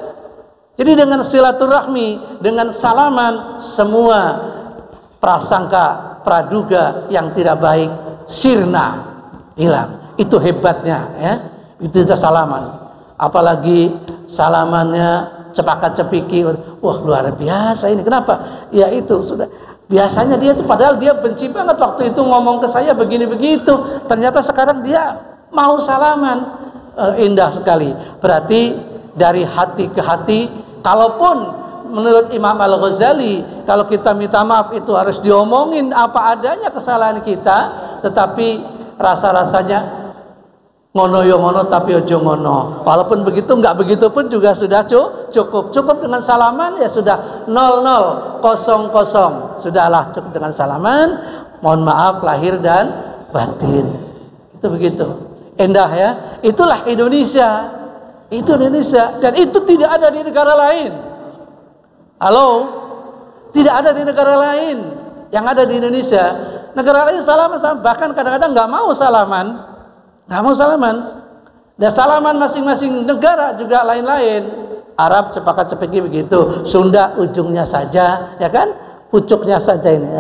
Jadi dengan silaturahmi, dengan salaman, semua prasangka, praduga yang tidak baik sirna, hilang. Itu hebatnya, ya. Itu kita salaman. Apalagi salamannya cepakat-cepiki, wah luar biasa ini. Kenapa? Ya itu sudah biasanya dia tuh, padahal dia benci banget waktu itu ngomong ke saya begini begitu. Ternyata sekarang dia mau salaman. Indah sekali. Berarti dari hati ke hati. Kalaupun menurut Imam Al-Ghazali, kalau kita minta maaf itu harus diomongin apa adanya kesalahan kita, tetapi rasa-rasanya ngono yo ngono tapi ojo ngono. Walaupun begitu, nggak begitu pun juga sudah cukup. Cukup dengan salaman ya sudah 0000. Sudahlah, cukup dengan salaman. Mohon maaf lahir dan batin. Itu begitu. Indah, ya. Itulah Indonesia. Itu Indonesia, dan itu tidak ada di negara lain. Halo? Tidak ada di negara lain. Yang ada di Indonesia. Negara lain salaman, bahkan kadang-kadang nggak mau salaman, Dan salaman masing-masing negara juga lain-lain. Arab cepak-cepiki begitu, Sunda ujungnya saja, ya kan, pucuknya saja ini,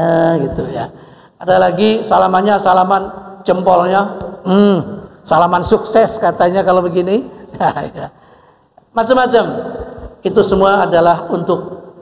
gitu ya. Ada lagi salamannya salaman jempolnya, salaman sukses katanya kalau begini, ya. Macam-macam. Itu semua adalah untuk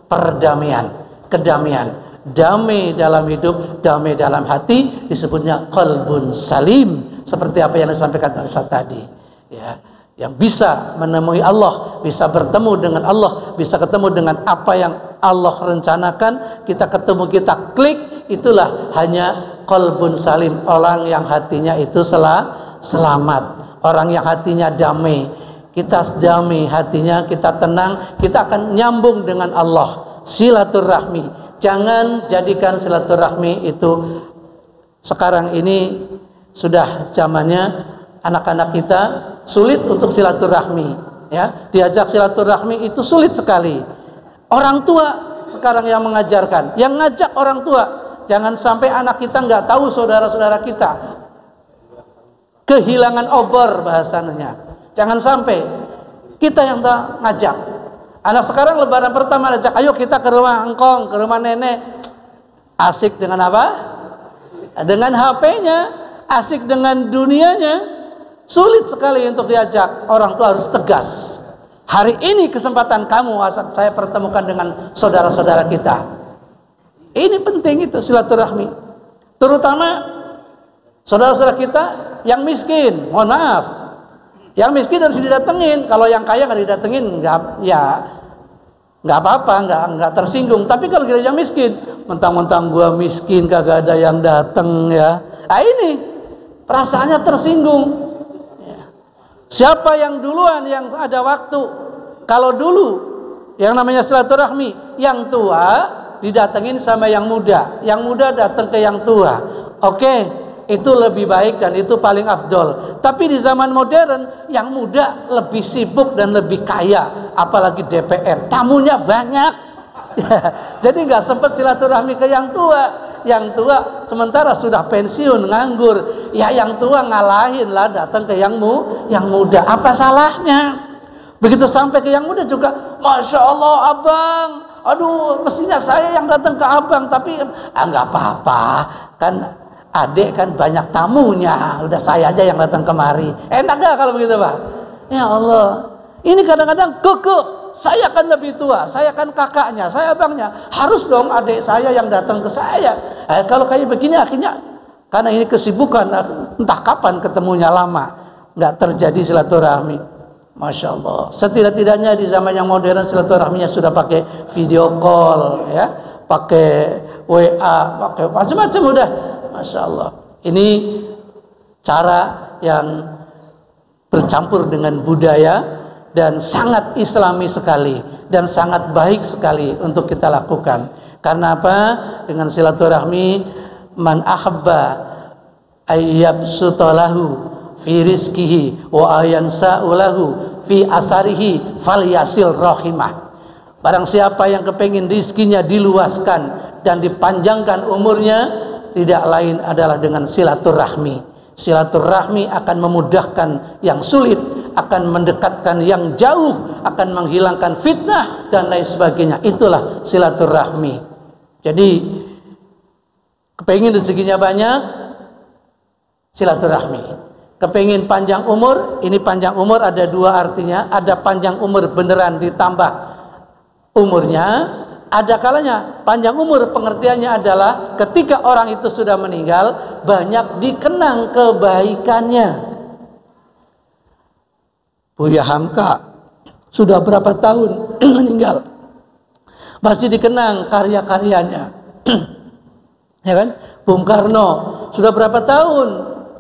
perdamaian, kedamaian. Damai dalam hidup, damai dalam hati, disebutnya qalbun salim, seperti apa yang disampaikan Ustaz tadi, ya, yang bisa menemui Allah, bisa bertemu dengan Allah, bisa ketemu dengan apa yang Allah rencanakan, kita ketemu, kita klik, itulah hanya qalbun salim, orang yang hatinya itu selamat, orang yang hatinya damai. Kita damai hatinya, kita tenang, kita akan nyambung dengan Allah. Silaturahmi, jangan jadikan silaturahmi itu, sekarang ini sudah zamannya anak-anak kita sulit untuk silaturahmi, ya. Diajak silaturahmi itu sulit sekali. Orang tua sekarang yang mengajarkan, yang ngajak orang tua. Jangan sampai anak kita nggak tahu saudara-saudara kita, kehilangan obor bahasanya. Jangan sampai kita yang ngajak. Anak sekarang lebaran pertama ajak, ayo kita ke rumah engkong, ke rumah nenek. Asik dengan apa? Dengan HP-nya, asik dengan dunianya. Sulit sekali untuk diajak. Orang tua harus tegas. Hari ini kesempatan kamu, saya pertemukan dengan saudara-saudara kita. Ini penting itu, silaturahmi. Terutama saudara-saudara kita yang miskin, mohon maaf. Yang miskin harus didatengin. Kalau yang kaya nggak didatengin, nggak apa-apa, nggak tersinggung. Tapi kalau kita yang miskin, mentang-mentang gua miskin kagak ada yang dateng, ya. Nah ini perasaannya tersinggung. Ya. Siapa yang duluan yang ada waktu? Kalau dulu yang namanya silaturahmi, yang tua didatengin sama yang muda datang ke yang tua. Oke. Itu lebih baik dan itu paling afdol. Tapi di zaman modern, yang muda lebih sibuk dan lebih kaya, apalagi DPR, tamunya banyak. Jadi nggak sempat silaturahmi ke yang tua. Yang tua sementara sudah pensiun, nganggur. Ya yang tua ngalahin lah, datang ke yang muda. Apa salahnya? Begitu sampai ke yang muda juga, Masya Allah abang, aduh mestinya saya yang datang ke abang, tapi nggak apa-apa kan. Adik kan banyak tamunya, udah saya aja yang datang kemari. Enak gak kalau begitu Pak? Ya Allah, ini kadang-kadang kekeh. Saya kan lebih tua, saya kan kakaknya, saya abangnya. Harus dong adik saya yang datang ke saya. Kalau kayak begini akhirnya, karena ini kesibukan, entah kapan ketemunya lama, nggak terjadi silaturahmi. Masya Allah. Setidak-tidaknya di zaman yang modern silaturahminya sudah pakai video call, ya, pakai WA, pakai macam-macam udah. Masya Allah, ini cara yang bercampur dengan budaya dan sangat islami sekali dan sangat baik sekali untuk kita lakukan. Karena apa? Dengan silaturahmi, man ahabba ayyabsutalahu fi rizkihi wa ayansa'ulahu fi asarihi falyasil rahimah. Barang siapa yang kepengin rizkinya diluaskan dan dipanjangkan umurnya, tidak lain adalah dengan silaturahmi. Silaturahmi akan memudahkan yang sulit, akan mendekatkan yang jauh, akan menghilangkan fitnah dan lain sebagainya. Itulah silaturahmi. Jadi kepengin rezekinya banyak, silaturahmi. Kepengin panjang umur, ini panjang umur ada dua artinya. Ada panjang umur beneran ditambah umurnya. Ada kalanya panjang umur pengertiannya adalah ketika orang itu sudah meninggal, banyak dikenang kebaikannya. Buya Hamka sudah berapa tahun meninggal, masih dikenang karya-karyanya. Ya kan? Bung Karno sudah berapa tahun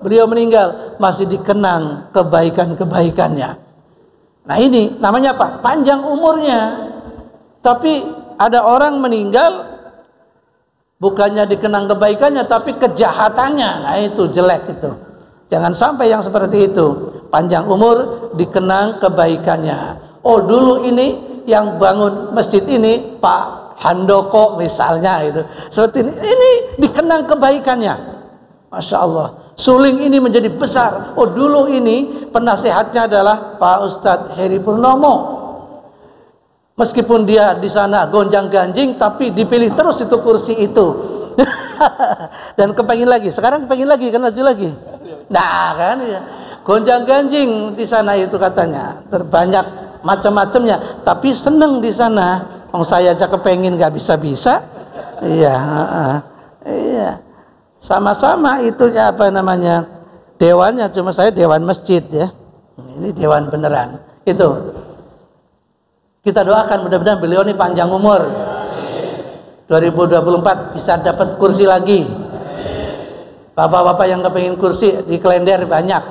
beliau meninggal, masih dikenang kebaikan-kebaikannya. Nah ini namanya apa? Panjang umurnya. Tapi ada orang meninggal bukannya dikenang kebaikannya tapi kejahatannya. Nah itu jelek itu. Jangan sampai yang seperti itu. Panjang umur dikenang kebaikannya. Oh dulu ini yang bangun masjid ini Pak handoko misalnya itu. Seperti ini dikenang kebaikannya. Masya Allah. Suling ini menjadi besar. Oh, dulu ini penasehatnya adalah Pak Ustadz Heri Purnomo. Meskipun dia di sana gonjang-ganjing, tapi dipilih terus itu kursi itu. Dan kepengen lagi. Sekarang pengen lagi kan maju lagi. Nah kan ya. Gonjang-ganjing di sana itu katanya. Terbanyak macam-macamnya. Tapi seneng di sana. Saya aja kepengen nggak bisa-bisa. Iya. Iya. Sama-sama itunya apa namanya? Dewannya, cuma saya dewan masjid ya. Ini dewan beneran. Itu. Kita doakan mudah-mudahan beliau ini panjang umur. 2024 bisa dapat kursi lagi. Bapak-bapak yang kepengin kursi di Klender banyak.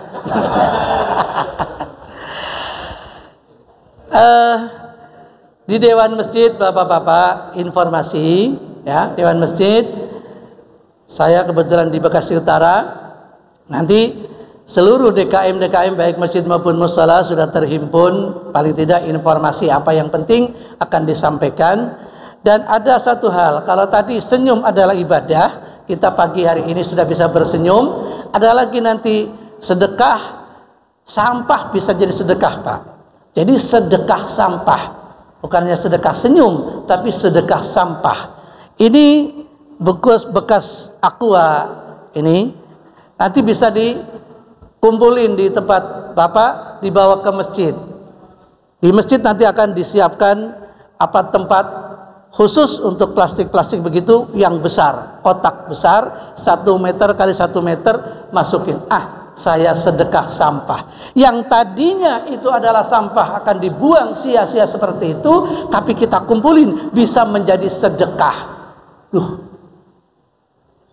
Di Dewan Masjid, bapak-bapak, informasi ya, Dewan Masjid. Saya kebetulan di Bekasi Utara. Nanti seluruh DKM baik masjid maupun mushola sudah terhimpun, paling tidak informasi apa yang penting akan disampaikan. Dan ada satu hal, kalau tadi senyum adalah ibadah, kita pagi hari ini sudah bisa bersenyum. Ada lagi nanti sedekah sampah, bisa jadi sedekah Pak. Jadi sedekah sampah, bukannya sedekah senyum, tapi sedekah sampah. Ini bekas aqua ini nanti bisa dikumpulin di tempat Bapak, dibawa ke masjid. Di masjid nanti akan disiapkan tempat khusus untuk plastik-plastik begitu yang besar, kotak besar 1 meter kali 1 meter, masukin. Saya sedekah sampah. Yang tadinya itu adalah sampah akan dibuang sia-sia seperti itu, tapi kita kumpulin bisa menjadi sedekah.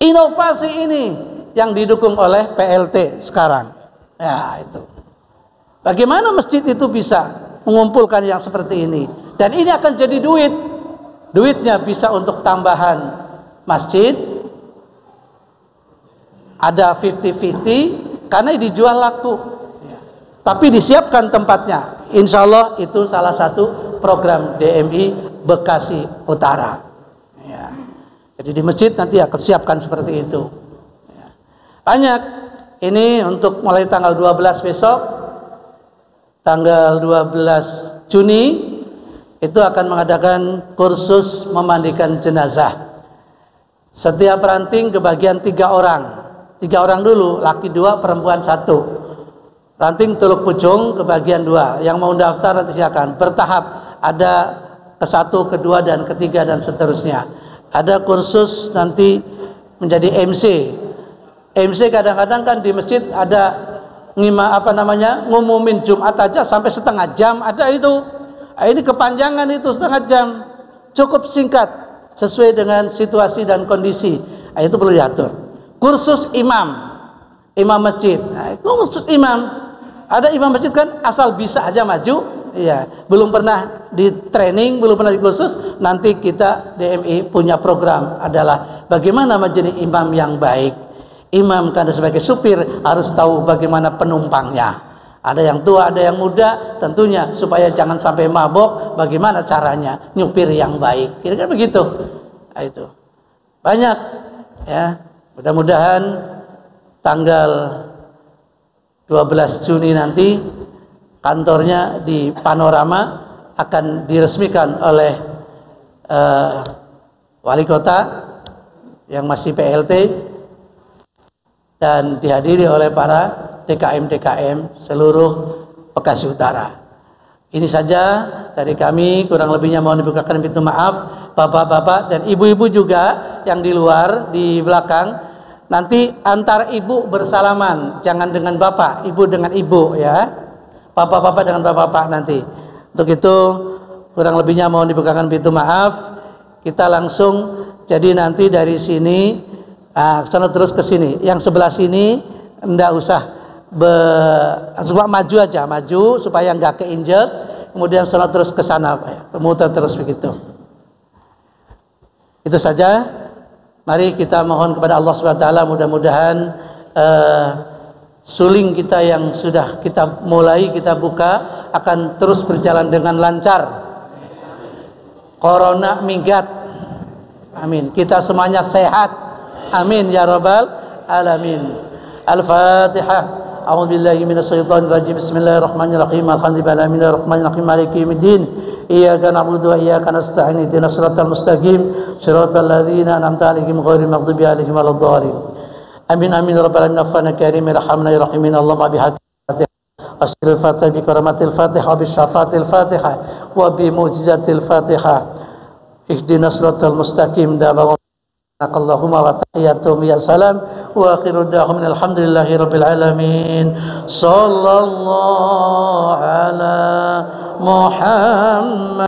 Inovasi ini yang didukung oleh PLT sekarang. Ya itu. Bagaimana masjid itu bisa mengumpulkan yang seperti ini? Dan ini akan jadi duit. Duitnya bisa untuk tambahan masjid. Ada 50-50 karena dijual laku. Tapi disiapkan tempatnya. Insya Allah itu salah satu program DMI Bekasi Utara. Ya. Jadi di masjid nanti akan siapkan seperti itu. Ya. Banyak. Ini untuk mulai tanggal 12 besok, tanggal 12 Juni itu akan mengadakan kursus memandikan jenazah. Setiap ranting kebagian 3 orang. 3 orang dulu, laki 2, perempuan 1. Ranting Teluk Pucung kebagian 2. Yang mau daftar nanti silakan. Bertahap, ada ke-1, ke-2 dan ke-3 dan seterusnya. Ada kursus nanti menjadi MC. MC kadang-kadang kan di masjid ada ngumumin Jumat aja sampai setengah jam, ada itu. Ini kepanjangan itu setengah jam. Cukup singkat sesuai dengan situasi dan kondisi. Itu perlu diatur. Kursus imam masjid. Kursus imam. Ada imam masjid kan asal bisa aja maju. Iya, belum pernah di training, belum pernah di kursus. Nanti kita DMI punya program adalah bagaimana menjadi imam yang baik. Imam karena sebagai supir harus tahu bagaimana penumpangnya. Ada yang tua, ada yang muda, tentunya supaya jangan sampai mabok, bagaimana caranya nyupir yang baik. Kira-kira begitu. Nah, itu. Banyak ya. Mudah-mudahan tanggal 12 Juni nanti kantornya di Panorama akan diresmikan oleh wali kota yang masih PLT dan dihadiri oleh para DKM seluruh Bekasi Utara. Ini saja dari kami, kurang lebihnya mohon dibukakan pintu maaf. Bapak-bapak dan ibu-ibu juga yang di luar, di belakang, nanti antar ibu bersalaman, jangan dengan bapak, ibu dengan ibu ya, bapak-bapak dengan bapak-bapak nanti. Untuk itu kurang lebihnya mohon dibukakan pintu maaf. Kita langsung, jadi nanti dari sini sana terus ke sini, yang sebelah sini enggak usah cuma maju aja, maju supaya enggak keinjek, kemudian sana terus ke sana, muter terus begitu. Itu saja. Mari kita mohon kepada Allah SWT, mudah-mudahan suling kita yang sudah kita mulai, kita buka akan terus berjalan dengan lancar. Corona minggat Amin. Kita semuanya sehat. Amin ya rabbal alamin. Al-Fatihah. A'udzu billahi minasyaitonir rajim. Bismillahirrahmanirrahim. Alhamdulillahi rabbil alamin. Maliki yaumiddin. Iyyaka na'budu wa iyyaka nasta'in. Ihdinas siratal mustaqim. Siratal ladzina an'amta 'alaihim ghairil maghdubi 'alaihim waladdallin. Amin amin ya rabbal alamin. Rabbana karim irhamna ya rahimin. Allahumma bihaqqi Asrul Fatihah bi karamatil Fatihah bi syafaatil Fatihah wa bi mu'jizatil Fatihah. Ihdinas siratal mustaqim. Allahumma wa tahiyyatuhum ya salam wa akhiru da'wahum alhamdulillahi rabbil alamin. Sallallahu ala Muhammad.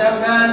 mengucapkan